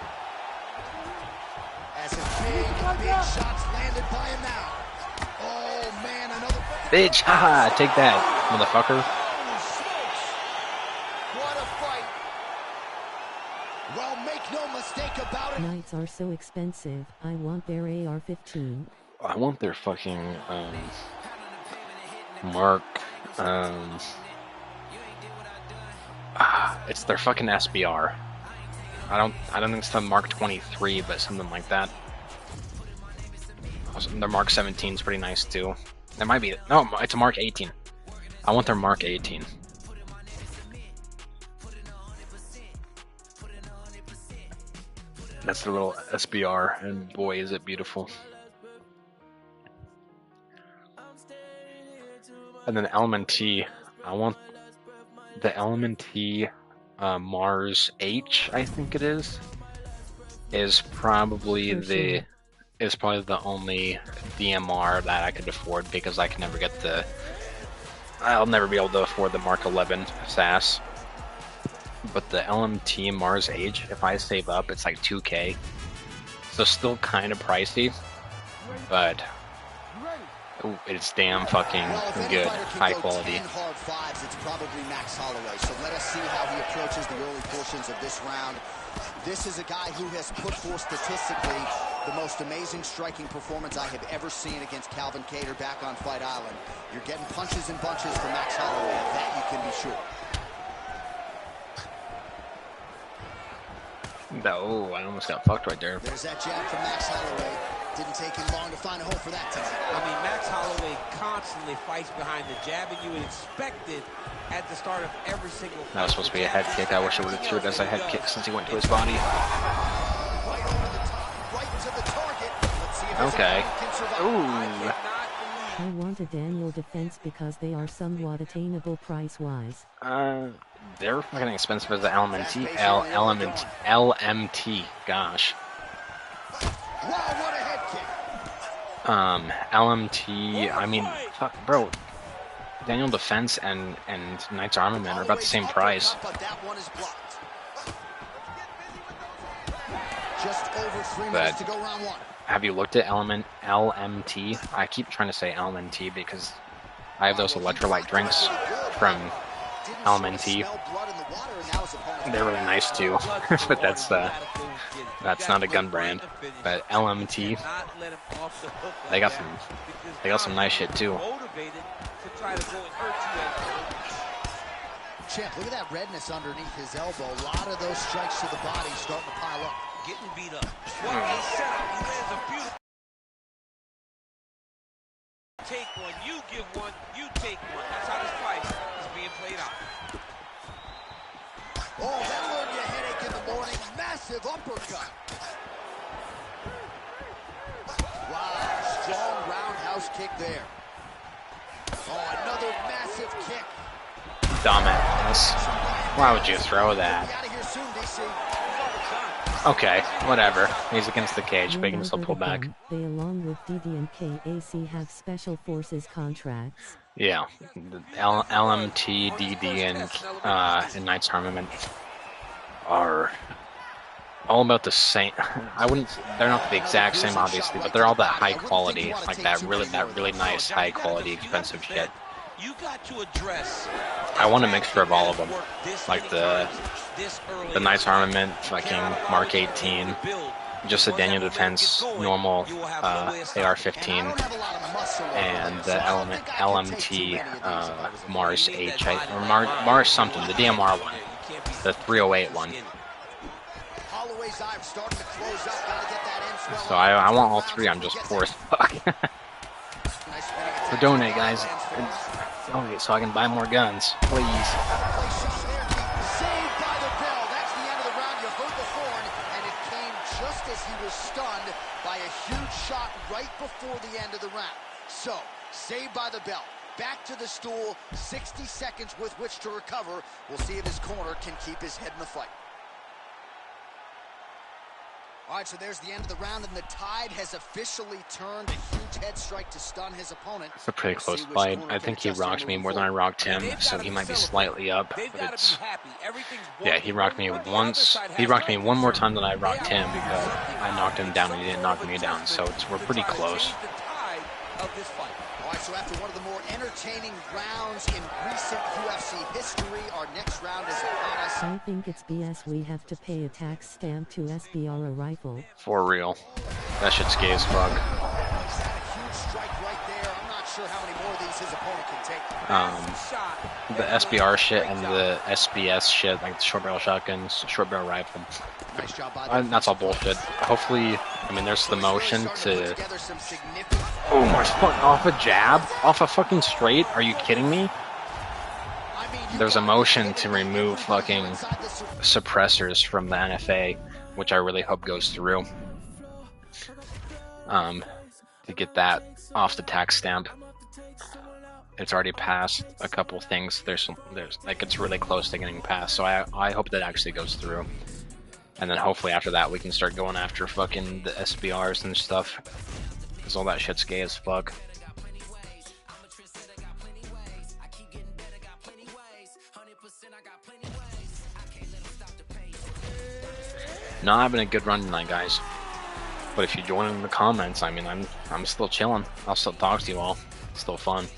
[SPEAKER 1] Bitch, haha, take that, motherfucker.
[SPEAKER 3] What a fight. Well, make no mistake about it.
[SPEAKER 5] Knights are so expensive. I want their AR-15.
[SPEAKER 1] I want their fucking Mark it's their fucking SBR. I don't think it's the Mark 23, but something like that. Their Mark 17 is pretty nice too. That might be no, it's a Mark 18. I want their Mark 18. That's the little SBR, and boy, is it beautiful. And then LMNT, I want the LMNT Mars H, I think it is probably the only DMR that I could afford, because I can never get I'll never be able to afford the Mark 11 SAS. But the LMT Mars H, if I save up, it's like 2K. So still kind of pricey, but it's damn fucking good, high quality.
[SPEAKER 3] Hard fives, it's probably Max Holloway. So let us see how he approaches the early portions of this round. This is a guy who has put forth statistically the most amazing striking performance I have ever seen against Calvin Kattar back on Fight Island. You're getting punches and bunches from Max Holloway, of that you can be sure.
[SPEAKER 1] Oh, I almost got fucked right there.
[SPEAKER 3] There's that jab from Max Holloway. Didn't take him long to find a hole for that tonight.
[SPEAKER 4] I mean, Max Holloway constantly fights behind the jab, and you would expect it at the start of every single fight.
[SPEAKER 1] That was supposed to be a head kick. I wish I would have threw it as a head kick since he went to his body.
[SPEAKER 3] Right over the top, right to the target. Let's see if
[SPEAKER 1] okay.
[SPEAKER 3] can survive.
[SPEAKER 1] Ooh.
[SPEAKER 5] I want a Daniel defense because they are somewhat attainable price-wise.
[SPEAKER 1] They're fucking expensive as the LMT. LMT. Gosh.
[SPEAKER 3] Wow, what a head kick.
[SPEAKER 1] LMT. I mean, fuck, bro. Daniel Defense and Knight's Armament are about the same price.
[SPEAKER 3] Just over 3 minutes to go round one.
[SPEAKER 1] Have you looked at LMT? I keep trying to say LMT because I have those electrolyte drinks from LMT. They're really nice too, but that's not a gun brand. But LMT, they got some nice shit too.
[SPEAKER 3] Champ, look at that redness underneath his elbow. A lot of those strikes to the body starting to pile up.
[SPEAKER 4] Getting beat up. What a setup. He lands a beautiful. Take one, you give one, you take one. That's how this fight is being played out.
[SPEAKER 3] Oh, that'll earn you a headache in the morning. Massive uppercut. Wow, strong roundhouse kick there. Oh, another massive kick.
[SPEAKER 1] Dumbass. Why would you throw that? Okay, whatever. He's against the cage, but he can still pull back.
[SPEAKER 5] They, along with DD and KAC, have special forces contracts.
[SPEAKER 1] Yeah, the LMT, DD, and Knights Armament are all about the same. They're not the exact same, obviously, but they're all that high quality, like that really nice, high quality, expensive shit. I want a mixture of all of them, like the Knights Armament, fucking Mark 18, just the Daniel Defense normal AR-15, and the LMT Mars H, or Mars something, the DMR one, the 308 one. So I want all three. I'm just poor as fuck. So donate, guys. Okay, so I can buy more guns, please.
[SPEAKER 3] Saved by the bell. That's the end of the round. You heard the horn, and it came just as he was stunned by a huge shot right before the end of the round. So, saved by the bell. Back to the stool. 60 seconds with which to recover. We'll see if his corner can keep his head in the fight. All right, so there's the end of the round, and the tide has officially turned. A huge head strike to stun his opponent.
[SPEAKER 1] It's a pretty close fight. I think he rocked me more than I rocked him, so he might be slightly up. But it's, yeah, he rocked me once. He rocked me one more time than I rocked him because I knocked him down and he didn't knock me down. So we're pretty close.
[SPEAKER 3] All right, so after one of the more entertaining rounds in recent UFC history, our next round is upon us.
[SPEAKER 5] I think it's BS we have to pay a tax stamp to SBR a rifle.
[SPEAKER 1] For real. That shit's gay as fuck.
[SPEAKER 3] He's had a huge strike right there. I'm not sure how many more of these his opponent can take.
[SPEAKER 1] The SBR shit and the SBS shit, like the short barrel shotguns, short barrel rifle.
[SPEAKER 3] Nice job by
[SPEAKER 1] That's all bullshit. Hopefully, I mean, there's the motion to... Oh my fuck, off a jab? Off a fucking straight? Are you kidding me? There's a motion to remove fucking suppressors from the NFA, which I really hope goes through. To get that off the tax stamp. It's already passed a couple things. There's like it's really close to getting passed, so I hope that actually goes through. And then hopefully after that we can start going after fucking the SBRs and stuff. Because all that shit's gay as fuck. Not having a good run tonight, guys. But if you join in the comments, I mean, I'm still chilling. I'll still talk to you all. It's still fun.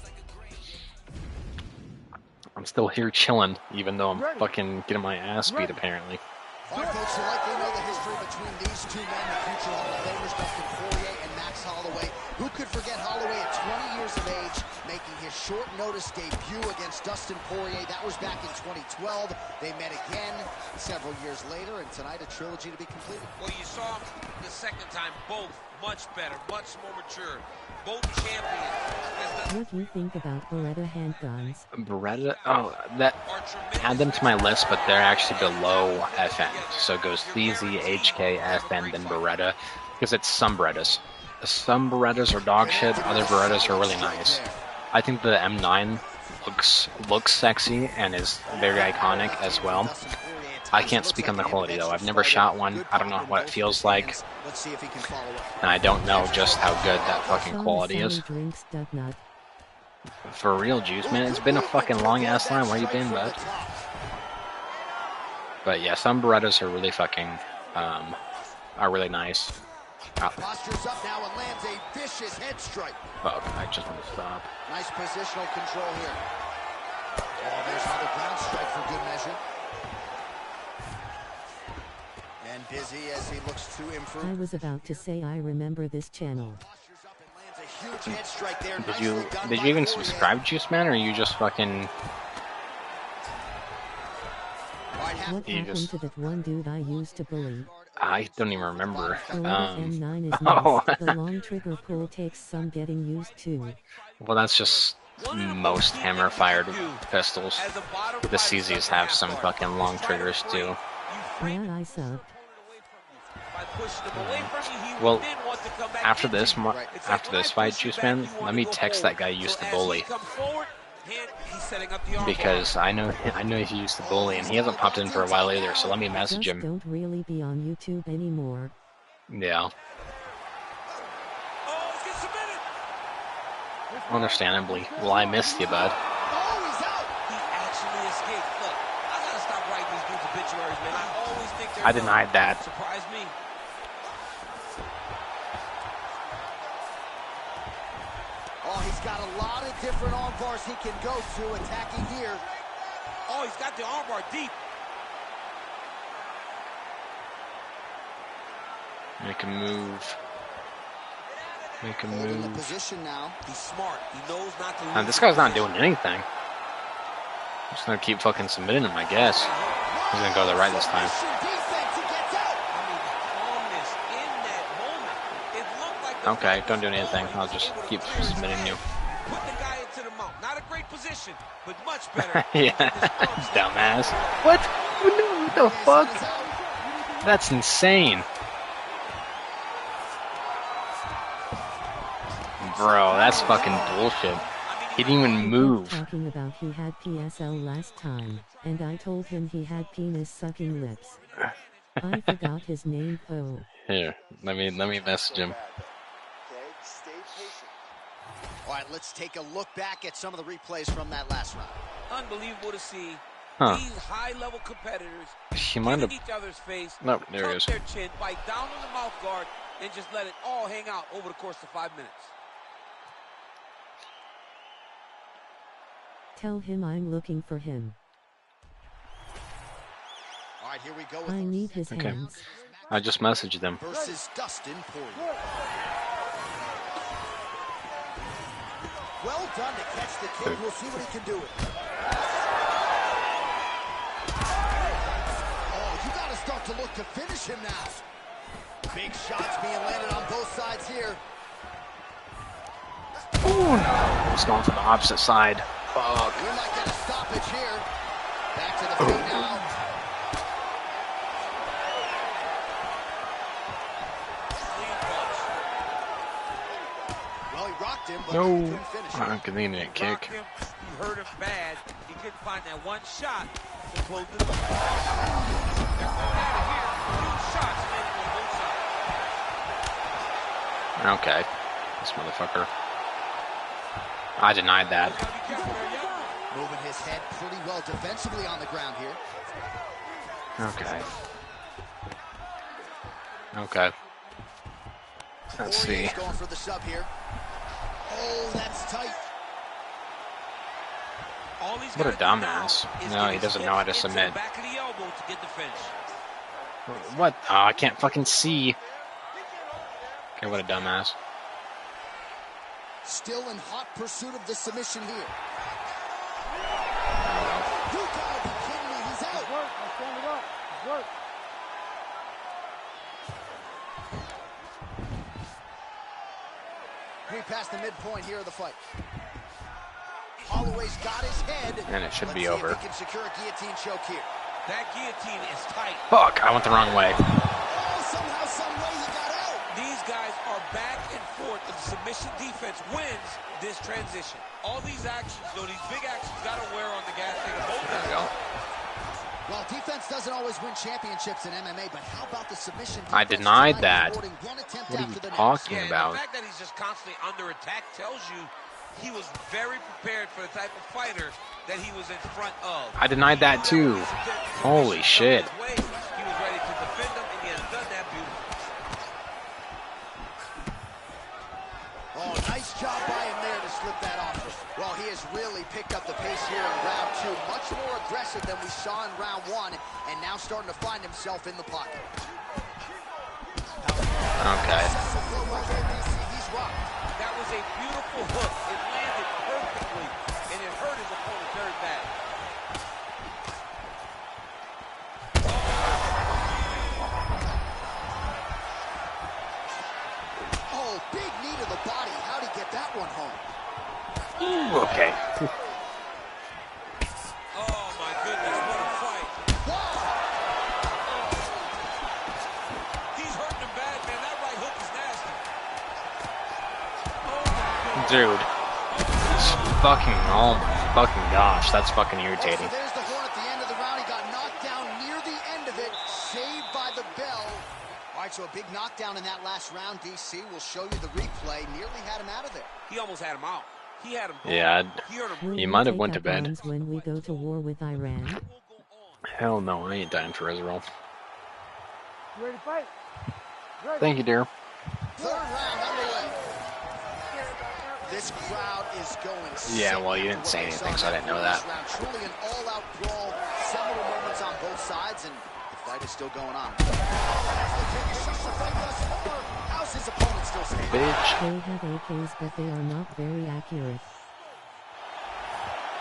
[SPEAKER 1] I'm still here chilling, even though I'm fucking getting my ass beat, apparently.
[SPEAKER 3] All right, folks, you likely know the history between these two men, the future Hall of Famers, Dustin Poirier and Max Holloway. Who could forget Holloway at 20 years of age, making his short-notice debut against Dustin Poirier? That was back in 2012. They met again several years later, and tonight a trilogy to be completed.
[SPEAKER 4] Well, you saw them the second time, both much better, much more mature. Both champions.
[SPEAKER 5] What do you think about Beretta handguns?
[SPEAKER 1] Beretta? Oh, add them to my list, but they're actually below FN. So it goes CZ, HK, FN, then Beretta. Because it's some Berettas. Some Berettas are dog shit, other Berettas are really nice. I think the M9 looks sexy and is very iconic as well. I can't speak on the quality though. I've never shot one. I don't know what it feels like. And I don't know just how good that fucking quality is. For real, Juice, man. It's been a fucking long ass time. Where you been, bud? But yeah, some Berettas are really fucking, are really nice.
[SPEAKER 3] Postures up now and lands a vicious head strike.
[SPEAKER 1] Fuck, I just want to stop.
[SPEAKER 3] Nice positional control here. Oh, there's another ground strike for good measure. And busy as he looks to improve.
[SPEAKER 5] I was about to say I remember this channel.
[SPEAKER 1] Did you even subscribe, Juice Man, or you just fucking...
[SPEAKER 5] What happened to that one dude I used to bully?
[SPEAKER 1] I don't even remember.
[SPEAKER 5] M9 is nice.
[SPEAKER 1] Oh.
[SPEAKER 5] The long trigger pull takes some getting used to.
[SPEAKER 1] Well, that's just most hammer-fired pistols. The CZs have some fucking long triggers too.
[SPEAKER 5] Yeah, I subbed.
[SPEAKER 1] Well, after this fight, Juice Man, let me text that guy who used to bully. Because I know he used to bully, and he hasn't popped in for a while either. So let me message him.
[SPEAKER 5] Don't really be on YouTube anymore.
[SPEAKER 1] Yeah. Understandably. Well, I missed you, bud. I denied that.
[SPEAKER 3] Oh, he's got a lot of different arm bars he can go to attacking here.
[SPEAKER 4] Oh, he's got the arm bar deep.
[SPEAKER 1] Make a move. Make a
[SPEAKER 3] Holding the
[SPEAKER 1] move.
[SPEAKER 3] position now.
[SPEAKER 4] He's smart. He knows not to lose.
[SPEAKER 1] Now, this guy's not doing anything. Just gonna keep fucking submitting him, I guess. He's gonna go to the right this time. Okay, don't do anything. I'll just keep submitting you.
[SPEAKER 4] Put the guy into the mount. Not a great position, but much better.
[SPEAKER 1] Yeah, dumbass. What? What the fuck? That's insane. Bro, that's fucking bullshit. He didn't even move.
[SPEAKER 5] Talking about he had PSL last time, and I told him he had penis-sucking lips. I forgot his name. Oh.
[SPEAKER 1] Here, let me message him.
[SPEAKER 3] All right, let's take a look back at some of the replays from that last round.
[SPEAKER 4] Unbelievable to see these high-level competitors
[SPEAKER 1] She might have.
[SPEAKER 4] each other's face,
[SPEAKER 1] Nope, there he is.
[SPEAKER 4] their chin, bite down on the mouth guard, and just let it all hang out over the course of 5 minutes.
[SPEAKER 5] Tell him I'm looking for him.
[SPEAKER 3] All right, here we go with
[SPEAKER 5] I need his hands.
[SPEAKER 1] I just messaged them.
[SPEAKER 3] versus Dustin Poirier. Well done to catch the kick. We'll see what he can do with it. Oh, you got to start to look to finish him now. Big shots being landed on both sides here.
[SPEAKER 1] Oh no, he's going for the opposite side. Fuck.
[SPEAKER 3] We might get a stoppage here. Back to the feet now. Well, he rocked him, but he couldn't finish him.
[SPEAKER 1] Inconvenient kick.
[SPEAKER 4] He hurt him bad. He couldn't find that one shot to close the door. They're going out of here. Huge shots landing on both sides.
[SPEAKER 1] Okay. This motherfucker. I denied that.
[SPEAKER 3] Moving his head pretty well defensively on the ground here.
[SPEAKER 1] Okay. Okay. Let's see.
[SPEAKER 3] Poirier's going for the sub here. Oh, that's tight.
[SPEAKER 1] What a dumbass. No, he doesn't know how to submit. What? Oh, I can't fucking see. Okay, what a dumbass.
[SPEAKER 3] Still in hot pursuit of the submission here. You gotta be kidding me, he's out.
[SPEAKER 2] Work, I'm standing up. Work.
[SPEAKER 3] Way past the midpoint here of the fight. Holloway's got his head.
[SPEAKER 1] And it should be
[SPEAKER 3] Let's see
[SPEAKER 1] over.
[SPEAKER 3] if he can secure a guillotine choke here.
[SPEAKER 4] That guillotine is tight.
[SPEAKER 1] Fuck, I went the wrong way.
[SPEAKER 3] Oh, somehow, some way he got out.
[SPEAKER 4] These guys are back and forth, and submission defense wins this transition. All these actions, though, these big actions, got to wear on the gas tank of both
[SPEAKER 1] There we
[SPEAKER 4] guys.
[SPEAKER 1] go.
[SPEAKER 3] Well, defense doesn't always win championships in MMA, but how about the submission defense?
[SPEAKER 1] I denied
[SPEAKER 3] tonight,
[SPEAKER 1] that.
[SPEAKER 3] rewarding one attempt
[SPEAKER 1] What are
[SPEAKER 3] after
[SPEAKER 1] you
[SPEAKER 3] the next?
[SPEAKER 1] talking
[SPEAKER 4] Yeah,
[SPEAKER 1] about?
[SPEAKER 4] the fact that he's just constantly under attack tells you he was very prepared for the type of fighter that he was in front of.
[SPEAKER 1] I denied that too. Holy shit.
[SPEAKER 4] He was ready to defend him, and he has done that beautifully.
[SPEAKER 3] Oh, nice job by him there to slip that off. Well, he has really picked up the pace here in round two. Much more aggressive than we saw in round one, and now starting to find himself in the pocket.
[SPEAKER 1] Okay.
[SPEAKER 3] He's rocked.
[SPEAKER 4] That was a beautiful hook. It landed perfectly, and it hurt his opponent very bad.
[SPEAKER 3] Oh, big knee to the body. How'd he get that one home?
[SPEAKER 1] Ooh, okay.
[SPEAKER 4] Oh, my goodness, what a fight.
[SPEAKER 3] Wow.
[SPEAKER 4] He's hurting him
[SPEAKER 1] Dude. It's fucking, oh my fucking gosh, that's fucking irritating.
[SPEAKER 3] So there's the horn at the end of the round. He got knocked down near the end of it, saved by the bell. All right, so a big knockdown in that last round. DC will show you the replay. Nearly had him out of there.
[SPEAKER 4] He almost had him out. He had him.
[SPEAKER 1] Yeah,
[SPEAKER 5] Will
[SPEAKER 1] he
[SPEAKER 5] we
[SPEAKER 1] might have
[SPEAKER 5] take
[SPEAKER 1] went to
[SPEAKER 5] up
[SPEAKER 1] bed.
[SPEAKER 5] arms when we go to war with Iran?
[SPEAKER 1] Hell no, I ain't dying for Israel.
[SPEAKER 2] You ready to fight? Ready.
[SPEAKER 1] Thank you, dear.
[SPEAKER 3] Third round underway. This crowd is going.
[SPEAKER 1] Yeah, well, you didn't say anything, so I didn't know that.
[SPEAKER 3] Truly an all-out brawl. Several moments on both sides, and the fight is still going on. How's his opponent still standing?
[SPEAKER 1] Bitch.
[SPEAKER 5] They have AKs, but they are not very accurate.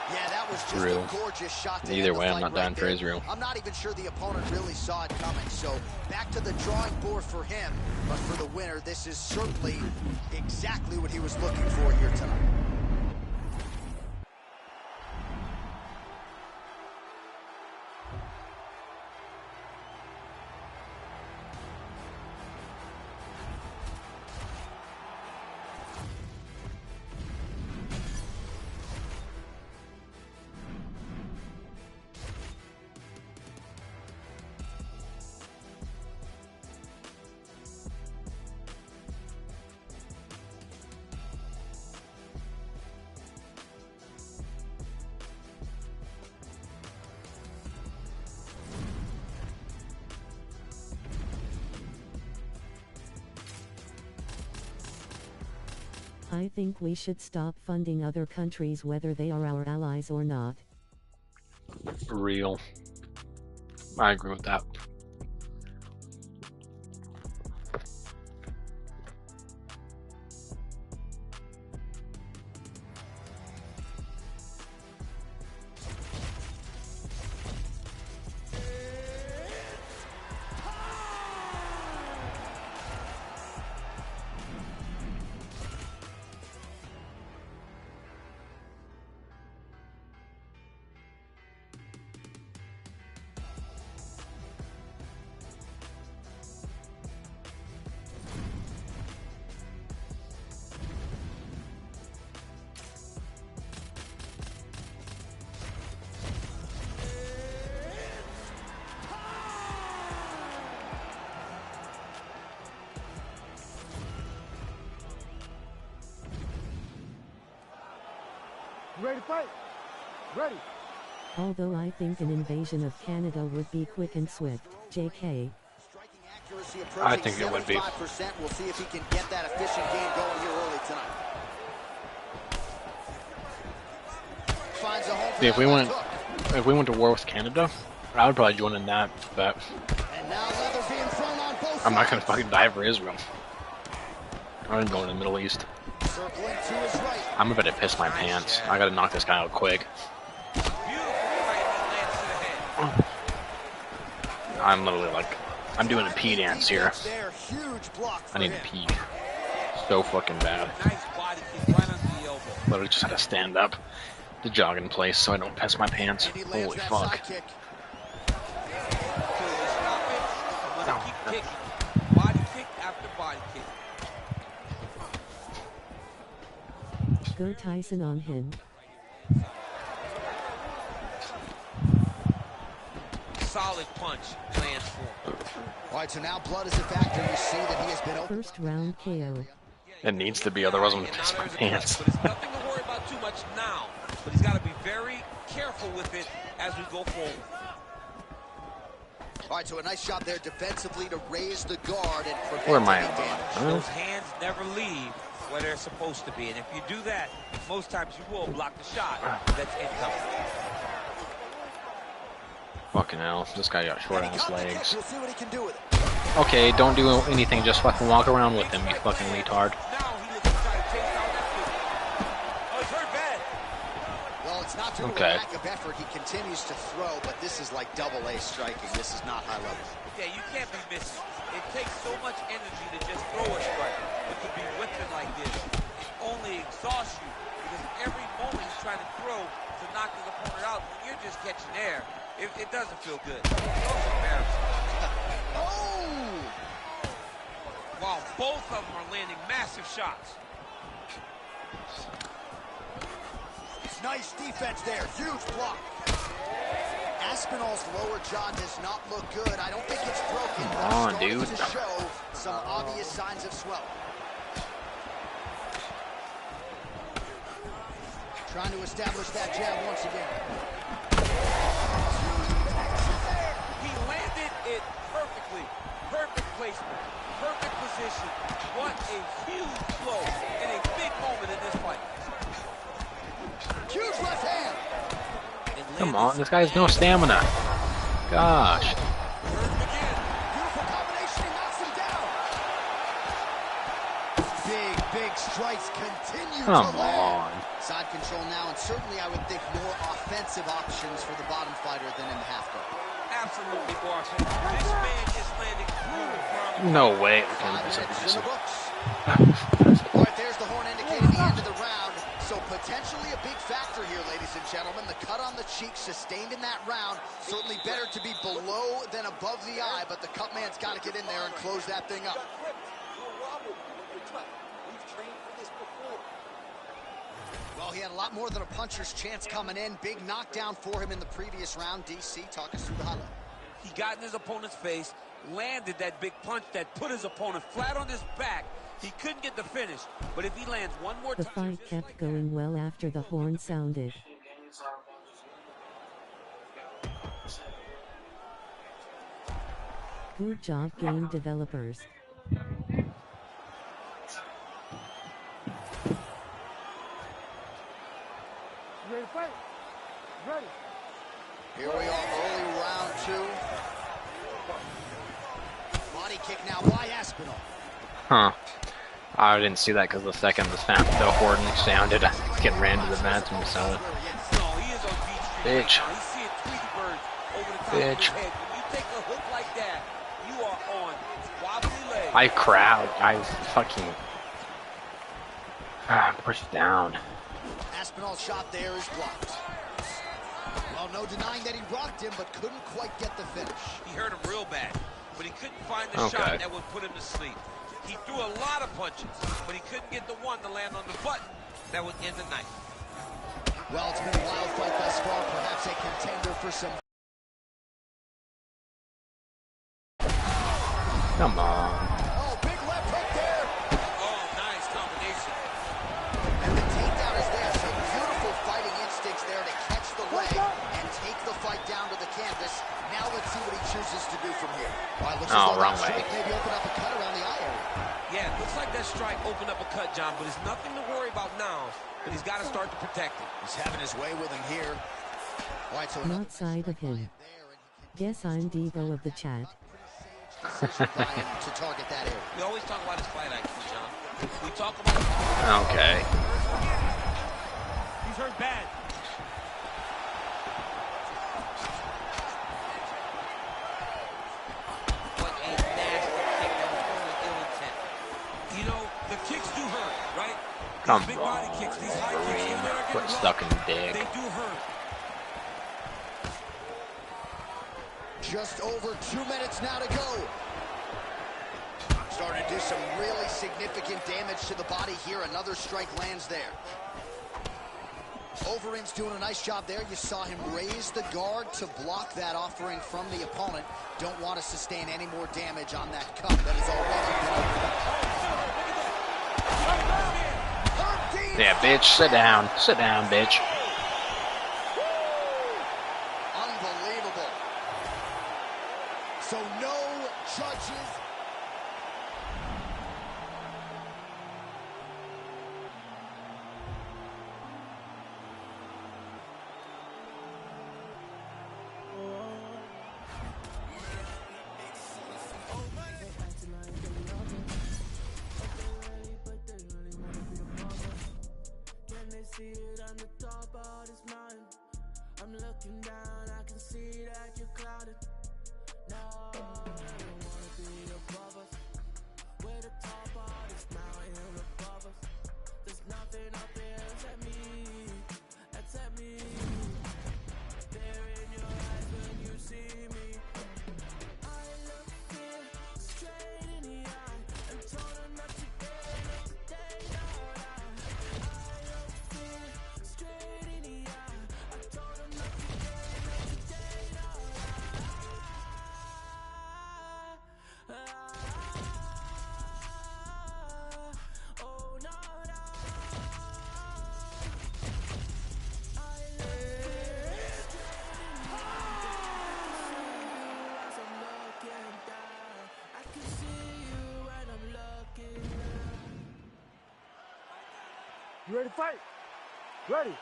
[SPEAKER 3] Yeah, that was just
[SPEAKER 1] Real.
[SPEAKER 3] a gorgeous shot to
[SPEAKER 1] Either
[SPEAKER 3] end the
[SPEAKER 1] way, I'm
[SPEAKER 3] fight
[SPEAKER 1] not dying
[SPEAKER 3] right
[SPEAKER 1] for
[SPEAKER 3] there.
[SPEAKER 1] Israel.
[SPEAKER 3] I'm not even sure the opponent really saw it coming. So back to the drawing board for him. But for the winner, this is certainly exactly what he was looking for here tonight.
[SPEAKER 5] I think we should stop funding other countries whether they are our allies or not.
[SPEAKER 1] Real. I agree with that.
[SPEAKER 2] You ready to fight? Ready.
[SPEAKER 5] Although I think an invasion of Canada would be quick and swift. JK.
[SPEAKER 3] Striking accuracy
[SPEAKER 1] I
[SPEAKER 3] approaching
[SPEAKER 1] think it would be.
[SPEAKER 3] 75%. We'll see if he can get that efficient game going here early tonight. Finds a home for
[SPEAKER 1] See,
[SPEAKER 3] that
[SPEAKER 1] if we went to war with Canada, I would probably join in that, but
[SPEAKER 3] And now leather being thrown on both
[SPEAKER 1] I'm not gonna
[SPEAKER 3] sides.
[SPEAKER 1] fucking die for Israel. I'm going to the Middle East.
[SPEAKER 3] Circling to his right.
[SPEAKER 1] I'm about to piss my pants. I gotta knock this guy out quick.
[SPEAKER 4] Beautiful right that lands to the head.
[SPEAKER 1] I'm literally like, I'm doing a pee dance here.
[SPEAKER 3] There, huge block for
[SPEAKER 1] I need
[SPEAKER 3] him.
[SPEAKER 1] to pee. So fucking bad.
[SPEAKER 4] Nice body kick right under the elbow.
[SPEAKER 1] Literally just had to stand up to jog in place so I don't piss my pants.
[SPEAKER 3] And he lands
[SPEAKER 1] Holy
[SPEAKER 3] that
[SPEAKER 1] fuck.
[SPEAKER 3] side kick.
[SPEAKER 4] Until they stop it, I'm gonna
[SPEAKER 1] No.
[SPEAKER 4] keep kicking. Body kick after body kick.
[SPEAKER 5] Go Tyson on him.
[SPEAKER 4] Solid punch lands for him.
[SPEAKER 3] All right, so now blood is a factor. You see that he has been open.
[SPEAKER 5] First round KO.
[SPEAKER 1] It needs to be, otherwise I'm gonna
[SPEAKER 4] And now
[SPEAKER 1] piss my
[SPEAKER 4] there's a
[SPEAKER 1] pants.
[SPEAKER 4] punch, but it's nothing to worry about too much now. But he's got to be very careful with it as we go forward.
[SPEAKER 3] All right, so a nice shot there defensively to raise the guard and prevent
[SPEAKER 1] Where am I
[SPEAKER 3] any
[SPEAKER 1] at?
[SPEAKER 3] damage.
[SPEAKER 1] Huh?
[SPEAKER 4] Those hands never leave where they're supposed to be. And if you do that, most times you will block the shot that's incoming.
[SPEAKER 1] Fucking hell, this guy got short
[SPEAKER 3] And he
[SPEAKER 1] ass
[SPEAKER 3] got the kick.
[SPEAKER 1] legs.
[SPEAKER 3] We'll see what he can do with it.
[SPEAKER 1] Okay, don't do anything, just fucking walk around with him, you fucking retard.
[SPEAKER 4] Now he looks to try to chase down that kick. Oh, it's very bad.
[SPEAKER 3] Well, it's not through
[SPEAKER 1] Okay.
[SPEAKER 3] a lack of effort. He continues to throw, but this is like double-A striking. This is not high level.
[SPEAKER 4] Yeah, you can't be missing. It takes so much energy to just throw a strike. But to be whipping like this, it only exhausts you. Because every moment he's trying to throw to knock his opponent out, when you're just catching air, it doesn't feel good. It's embarrassing.
[SPEAKER 3] Oh!
[SPEAKER 4] Wow, both of them are landing massive shots.
[SPEAKER 3] Nice defense there. Huge block. Aspinall's lower jaw does not look good. I don't think it's broken.
[SPEAKER 1] Come on, dude.
[SPEAKER 3] To show some obvious signs of swelling. Trying to establish that jab once again.
[SPEAKER 4] He landed it perfectly. Perfect placement. Perfect position. What a huge blow and a big moment in this fight.
[SPEAKER 3] Huge left hand.
[SPEAKER 1] Come on, this guy has no stamina. Gosh.
[SPEAKER 3] Beautiful combination. He knocks him down. Big strikes continue to land.
[SPEAKER 1] Come on.
[SPEAKER 3] Side control now, and certainly I would think more offensive options for the bottom fighter than in the half guard.
[SPEAKER 4] Absolutely, Barson. This man is landing brutal ground.
[SPEAKER 1] No way.
[SPEAKER 3] 5 minutes in the books. All right, there's the horn indicating the end of the round. So potentially a big factor here, ladies and gentlemen. The cut on the cheek sustained in that round. Certainly better to be below than above the eye, but the cut man's got to get in there and close that thing up. Well, he had a lot more than a puncher's chance coming in. Big knockdown for him in the previous round. DC, talk us through the highlight.
[SPEAKER 4] He got in his opponent's face, landed that big punch that put his opponent flat on his back. He couldn't get the finish, but if he lands one more time...
[SPEAKER 5] The fight kept going well after the horn sounded. Good job, game developers.
[SPEAKER 2] Ready to fight? Ready.
[SPEAKER 3] Here we are, early round 2. Body kick now by Aspinall.
[SPEAKER 1] Huh. I didn't see that because the second the horn sounded, I get ran to the bathroom, so.
[SPEAKER 4] No, he is on beat street
[SPEAKER 1] Bitch.
[SPEAKER 4] right now. He's seeing Tweety Bird over the top
[SPEAKER 1] Bitch.
[SPEAKER 4] of his head. When you take a hook like that, you are on wobbly legs.
[SPEAKER 1] I fucking push down.
[SPEAKER 3] Aspinall's shot there is blocked. Well, no denying that he rocked him, but couldn't quite get the finish.
[SPEAKER 4] He hurt him real bad, but he couldn't find the shot that would put him to sleep. He threw a lot of punches, but he couldn't get the one to land on the button that would end the night.
[SPEAKER 3] Well, it's been a wild fight thus far, perhaps a contender for some...
[SPEAKER 1] Come on.
[SPEAKER 3] Oh, big left hook there!
[SPEAKER 4] Oh, nice combination.
[SPEAKER 3] And the takedown is there. Some beautiful fighting instincts there to catch the leg and take the fight down to the canvas. Now let's see what he chooses to do from here. All right, looks as though
[SPEAKER 1] wrong
[SPEAKER 3] that
[SPEAKER 1] way.
[SPEAKER 3] strike maybe open up a cut around the eye area.
[SPEAKER 4] Yeah, looks like that strike opened up a cut, John, but it's nothing to worry about now, but he's got to start to protect it.
[SPEAKER 3] He's having his way with him here. All right, so
[SPEAKER 5] Not side of him. Guess I'm Devo of the chat.
[SPEAKER 3] to target that area.
[SPEAKER 4] We always talk about his fight IQ, John. We talk about...
[SPEAKER 1] Okay.
[SPEAKER 4] He's hurt bad. What a nasty kick that was thrown with ill intent. You know, the kicks do hurt, right?
[SPEAKER 1] Come
[SPEAKER 4] These big body
[SPEAKER 1] on,
[SPEAKER 4] kicks, these high kicks, even though they're
[SPEAKER 1] Foot
[SPEAKER 4] getting
[SPEAKER 1] stuck in the
[SPEAKER 4] blocked,
[SPEAKER 1] dick.
[SPEAKER 4] they do hurt.
[SPEAKER 3] Just over 2 minutes now to go. Starting to do some really significant damage to the body here. Another strike lands there. Overeem's doing a nice job there. You saw him raise the guard to block that offering from the opponent. Don't want to sustain any more damage on that cut that is already been opened up.
[SPEAKER 1] Yeah, bitch, sit down. Sit down, bitch.
[SPEAKER 3] Unbelievable. So no judges.
[SPEAKER 6] See it on the top
[SPEAKER 2] ready to fight? Ready.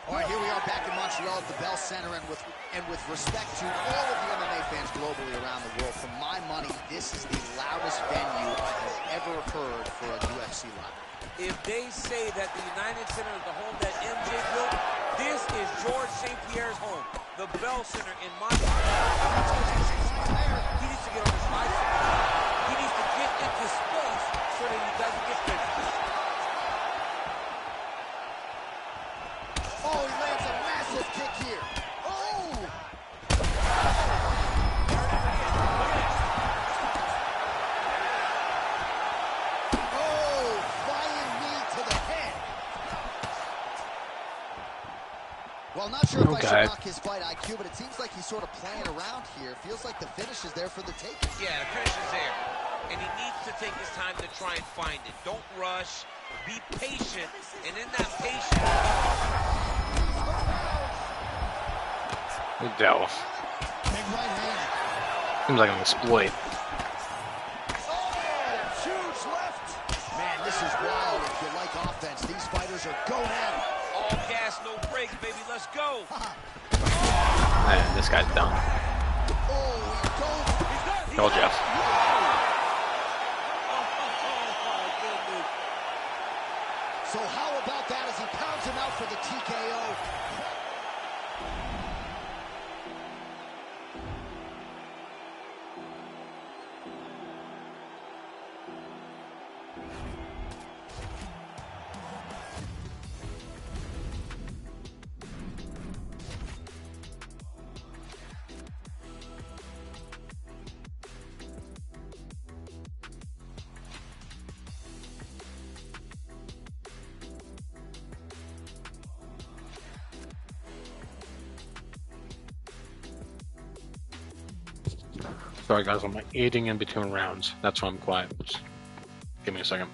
[SPEAKER 3] All right, here we are back in Montreal at the Bell Center, and with respect to all of the MMA fans globally around the world, for my money, this is the loudest venue I have ever heard for a UFC live.
[SPEAKER 4] If they say that the United Center is the home that MJ built, this is George St. Pierre's home. The Bell Center in Montreal. He needs to get on his bicycle. He needs to get into space so that he doesn't get finished.
[SPEAKER 3] Oh, he lands a massive kick here. Oh! Oh, flying knee to the head. Well, I'm not sure if I should knock his fight IQ, but it seems like he's sort of playing around here. Feels like the finish is there for the taking.
[SPEAKER 4] Yeah, the finish is there. And he needs to take his time to try and find it. Don't rush. Be patient. And in that patience...
[SPEAKER 1] Dell.
[SPEAKER 3] Big right hand.
[SPEAKER 1] Seems like an exploit.
[SPEAKER 3] Oh, huge left. Man, this is wild. If you like offense, these fighters are going at it.
[SPEAKER 4] All gas, no brakes, baby. Let's go.
[SPEAKER 1] Man, this guy's done.
[SPEAKER 3] Oh, he
[SPEAKER 1] Told you.
[SPEAKER 3] So how about that as he pounds him out for the TKO?
[SPEAKER 1] Sorry guys, I'm eating in between rounds. That's why I'm quiet. Just give me a second.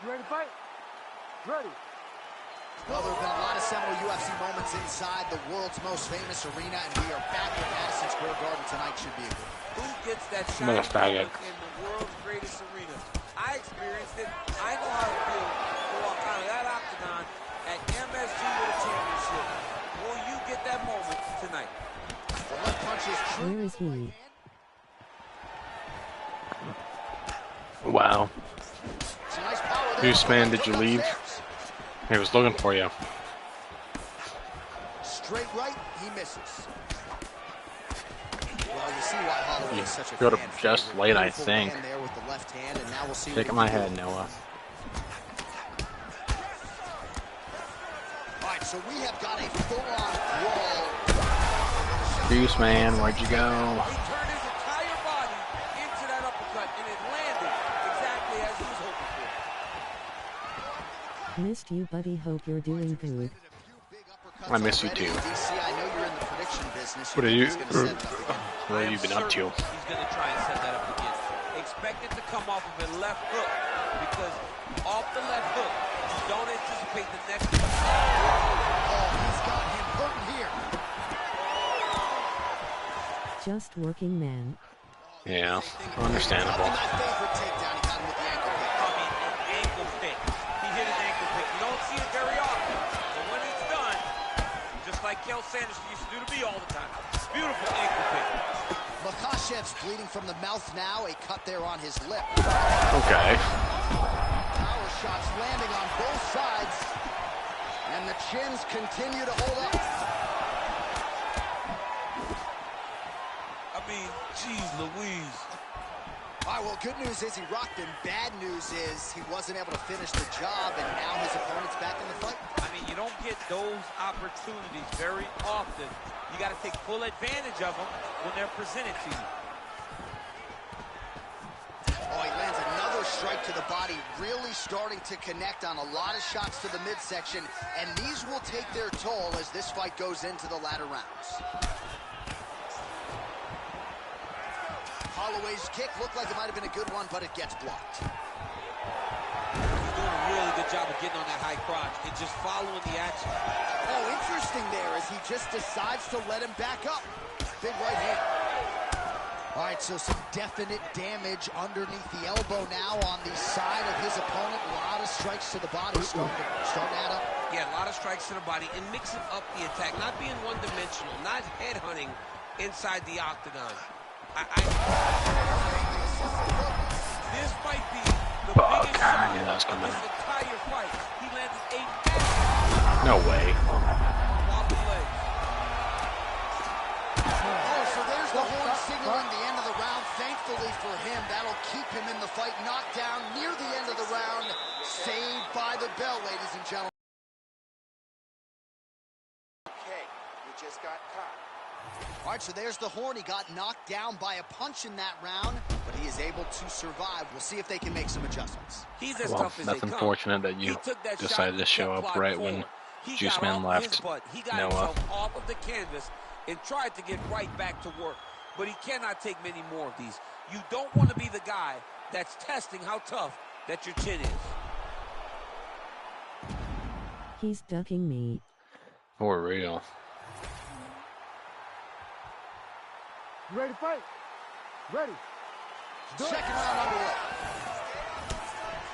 [SPEAKER 2] You ready to fight? Ready.
[SPEAKER 3] Well, there have been a lot of seminal UFC moments inside the world's most famous arena, and we are back at Madison Square Garden tonight. Should be a good one.
[SPEAKER 4] Who gets that shot in the world's greatest arena? I experienced it. I know how it feels to walk out of that octagon at MSG with a championship. Will you get that moment tonight?
[SPEAKER 3] The left punch is true.
[SPEAKER 5] Where is he?
[SPEAKER 1] Wow.
[SPEAKER 3] Nice power there.
[SPEAKER 1] Goose man, did you leave? He was looking for you.
[SPEAKER 3] Straight right, he misses. Well, you see why Holloway is such a
[SPEAKER 1] Go to
[SPEAKER 3] fan
[SPEAKER 1] just
[SPEAKER 3] favorite.
[SPEAKER 1] late, I
[SPEAKER 3] Beautiful
[SPEAKER 1] think.
[SPEAKER 3] hand there with the left hand, and now we'll see
[SPEAKER 1] Shaking
[SPEAKER 3] what
[SPEAKER 1] my
[SPEAKER 3] he can
[SPEAKER 1] head,
[SPEAKER 3] do.
[SPEAKER 1] Noah.
[SPEAKER 3] All right, so we have got a full-on brawl.
[SPEAKER 1] Goose man, where'd you go?
[SPEAKER 4] He turned his entire body into that uppercut, and it landed exactly as he was hoping for.
[SPEAKER 5] Missed you, buddy. Hope you're doing good.
[SPEAKER 1] I miss you too.
[SPEAKER 3] DC, I know you're in the prediction business.
[SPEAKER 1] What have you
[SPEAKER 3] He's gonna set it up again.
[SPEAKER 1] been up to?
[SPEAKER 4] He's going to try and set that up again. expect it to come off of a left hook, because off the left hook, you don't anticipate the next one.
[SPEAKER 3] Oh, he's got him hurting here.
[SPEAKER 5] Just working, man.
[SPEAKER 1] Yeah, understandable.
[SPEAKER 3] My favorite takedown, he got him with the ankle pick.
[SPEAKER 4] I mean, an ankle pick. He hit an ankle pick. You don't see it very often, but when it's done, just like Kel Sanderson used to do to me all the time, beautiful ankle pick.
[SPEAKER 3] Makhachev's bleeding from the mouth now, a cut there on his lip.
[SPEAKER 1] Okay.
[SPEAKER 3] Power shots landing on both sides, and the chins continue to hold up.
[SPEAKER 4] I mean, geez Louise.
[SPEAKER 3] All right, well, good news is he rocked him. Bad news is he wasn't able to finish the job, and now his opponent's back in the fight.
[SPEAKER 4] I mean, you don't get those opportunities very often. You got to take full advantage of them when they're presented to you.
[SPEAKER 3] Oh, he lands another strike to the body, really starting to connect on a lot of shots to the midsection, and these will take their toll as this fight goes into the latter rounds. Holloway's kick looked like it might have been a good one, but it gets blocked.
[SPEAKER 4] He's doing a really good job of getting on that high crotch and just following the action.
[SPEAKER 3] Oh, interesting there as he just decides to let him back up. Big right hand. All right, so some definite damage underneath the elbow now on the side of his opponent. A lot of strikes to the body, starting to add up.
[SPEAKER 4] Yeah, a lot of strikes to the body and mixing up the attack, not being one-dimensional, not headhunting inside the octagon. This might be the biggest shot
[SPEAKER 1] I knew that was coming.
[SPEAKER 4] of this entire fight. He landed 8
[SPEAKER 1] No way.
[SPEAKER 4] wobbly legs.
[SPEAKER 3] Oh, so there's the horn signaling the end of the round. Thankfully for him, that'll keep him in the fight. Knocked down near the end of the round. Saved by the bell, ladies and gentlemen.
[SPEAKER 2] Okay, you just got caught.
[SPEAKER 3] All right, so there's the horn. He got knocked down by a punch in that round, but he is able to survive. We'll see if they can make some adjustments.
[SPEAKER 4] He's as
[SPEAKER 1] Well,
[SPEAKER 4] tough as
[SPEAKER 1] that's
[SPEAKER 4] they come.
[SPEAKER 1] unfortunate that
[SPEAKER 4] He
[SPEAKER 1] you
[SPEAKER 4] took that
[SPEAKER 1] decided
[SPEAKER 4] shot
[SPEAKER 1] to show
[SPEAKER 4] and
[SPEAKER 1] up
[SPEAKER 4] kept
[SPEAKER 1] right
[SPEAKER 4] plodding
[SPEAKER 1] when
[SPEAKER 4] forward. He
[SPEAKER 1] Juice
[SPEAKER 4] got
[SPEAKER 1] Man
[SPEAKER 4] off
[SPEAKER 1] left.
[SPEAKER 4] his butt. He got
[SPEAKER 1] Noah.
[SPEAKER 4] himself off of the canvas and tried to get right back to work. But he cannot take many more of these. You don't want to be the guy that's testing how tough that your chin is.
[SPEAKER 5] He's ducking me.
[SPEAKER 1] For real.
[SPEAKER 2] You ready to fight? Ready.
[SPEAKER 3] Second round underway.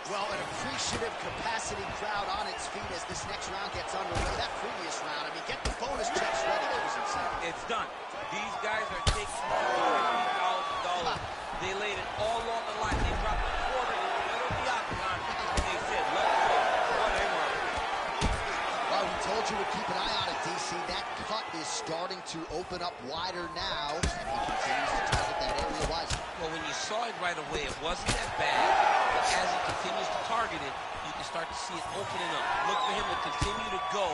[SPEAKER 3] Well, an appreciative capacity crowd on its feet as this next round gets underway. That previous round, I mean, get the bonus checks ready. That was insane.
[SPEAKER 4] It's done. These guys are taking $50,000. They laid it all on the line. They dropped a quarter in the middle of the octagon, and they said, let's go. What a run.
[SPEAKER 3] Well, we told you to keep an eye on it, DC. That cut is starting to open up wider now, and he continues to target that area wisely.
[SPEAKER 4] Well, when you saw it right away, it wasn't that bad. But as he continues to target it, you can start to see it opening up. Look for him to continue to go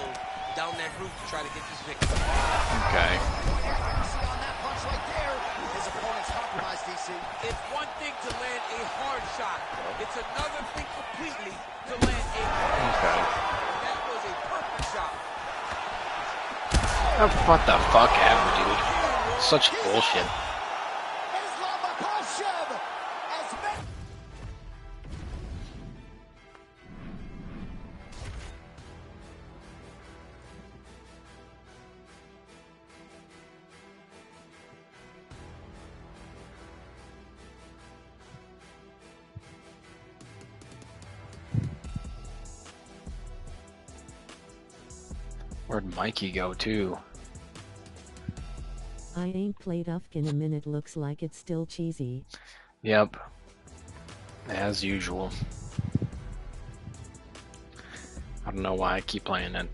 [SPEAKER 4] down that route to try to get this victory.
[SPEAKER 1] Okay.
[SPEAKER 3] See on that punch right there, his opponent's compromised, DC.
[SPEAKER 4] It's one thing to land a hard shot. It's another thing completely to land a hard
[SPEAKER 1] Okay.
[SPEAKER 4] shot. That was a perfect shot.
[SPEAKER 1] What the fuck ever, dude. Such bullshit.
[SPEAKER 3] Islam Makhachev has met.
[SPEAKER 1] Where'd Mikey go, too?
[SPEAKER 5] I ain't played Ufc in a minute. Looks like it's still cheesy.
[SPEAKER 1] Yep. As usual. I don't know why I keep playing it.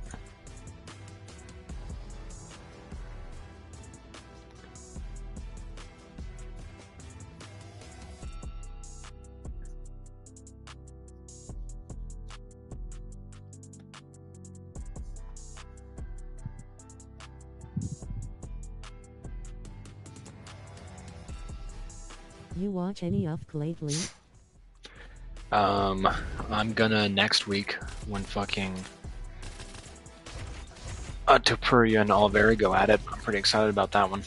[SPEAKER 5] You watch any Ufc lately?
[SPEAKER 1] I'm gonna next week when fucking Topuria and Oliveira go at it. I'm pretty excited about that one.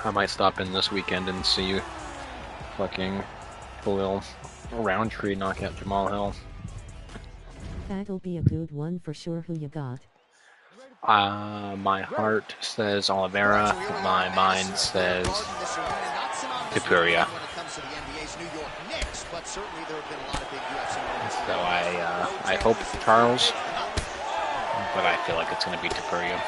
[SPEAKER 1] I might stop in this weekend and see you fucking Khalil Roundtree knock out Jamal Hill.
[SPEAKER 5] That'll be a good one for sure. Who you got?
[SPEAKER 1] My heart says Oliveira, my mind says Topuria. So I hope Charles, but I feel like it's going to be Topuria.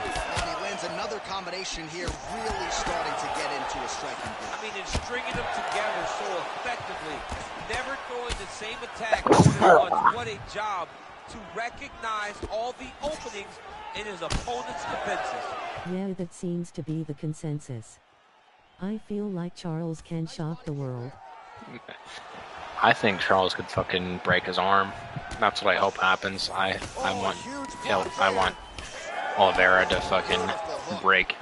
[SPEAKER 3] He lands another combination here, really starting to get into a striking group.
[SPEAKER 4] I mean, it's stringing them together so effectively, never throwing the same attack more than once. What a job to recognize all the openings in his opponent's defenses.
[SPEAKER 5] Yeah, that seems to be the consensus. I feel like Charles can shock the world.
[SPEAKER 1] I think Charles could fucking break his arm. That's what I hope happens. I want Oliveira to fucking break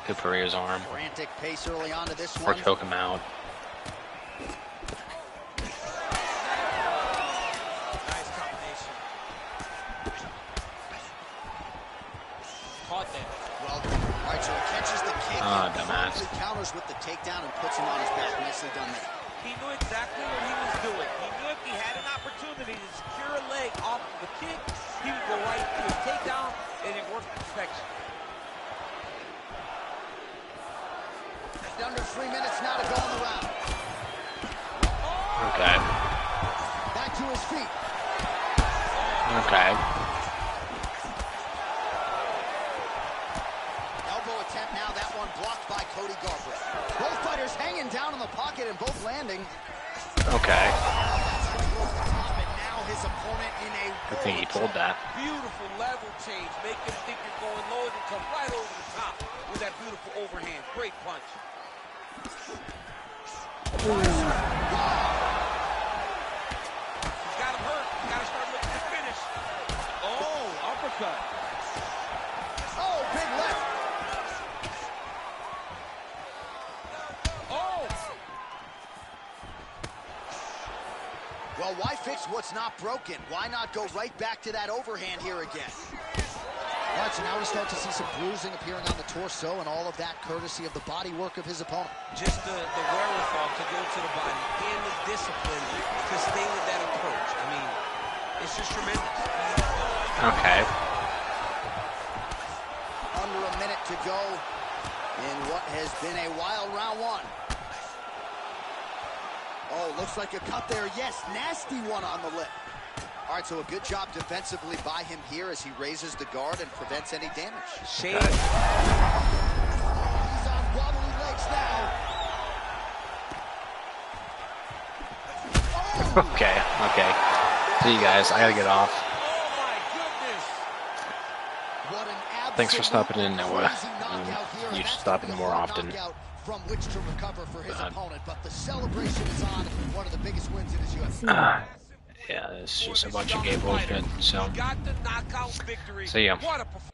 [SPEAKER 1] Topuria's arm or choke him out.
[SPEAKER 3] Dumbass. Counters with the takedown and puts him on his back. Nicely done there.
[SPEAKER 4] He knew exactly what he was doing. He knew if he had an opportunity to secure a leg off of the kick, he would go right to a takedown, and it worked to perfection.
[SPEAKER 3] Under 3 minutes now to go in the round.
[SPEAKER 1] Okay.
[SPEAKER 3] Back to his feet.
[SPEAKER 1] Okay.
[SPEAKER 3] Now that one blocked by Cody Garbrandt. Both fighters hanging down in the pocket and both landing.
[SPEAKER 1] Okay.
[SPEAKER 3] Now his opponent in a
[SPEAKER 1] Good thing he pulled that.
[SPEAKER 4] Beautiful level change. Make him think you're going low and come right over the top with that beautiful overhand. Great punch. He's got him hurt. He's got to start looking to finish. Oh, uppercut.
[SPEAKER 3] Oh, big left. Well, why fix what's not broken? Why not go right back to that overhand here again? All right, so now we start to see some bruising appearing on the torso, and all of that courtesy of the body work of his opponent.
[SPEAKER 4] Just the wherewithal to go to the body and the discipline to stay with that approach. I mean, it's just tremendous.
[SPEAKER 1] Okay.
[SPEAKER 3] Under a minute to go in what has been a wild round one. Oh, looks like a cut there. Yes, nasty one on the lip. All right, so a good job defensively by him here as he raises the guard and prevents any damage.
[SPEAKER 4] Shane.
[SPEAKER 3] He's on wobbly legs now. Oh.
[SPEAKER 1] Okay. See you guys. I gotta get off.
[SPEAKER 4] Oh, my goodness.
[SPEAKER 3] What an
[SPEAKER 1] Thanks for stopping in, Noah.
[SPEAKER 3] crazy knockout here,
[SPEAKER 1] You
[SPEAKER 3] and
[SPEAKER 1] should
[SPEAKER 3] that's
[SPEAKER 1] stop in
[SPEAKER 3] gonna be a
[SPEAKER 1] more
[SPEAKER 3] hard
[SPEAKER 1] often.
[SPEAKER 3] knockout from which to recover for his opponent, but the celebration is on. One of the biggest wins in his UFC.
[SPEAKER 1] Yeah, it's just a bunch of gay bullshit. So,
[SPEAKER 4] Got the knockout victory.
[SPEAKER 1] see ya.
[SPEAKER 4] What a performance.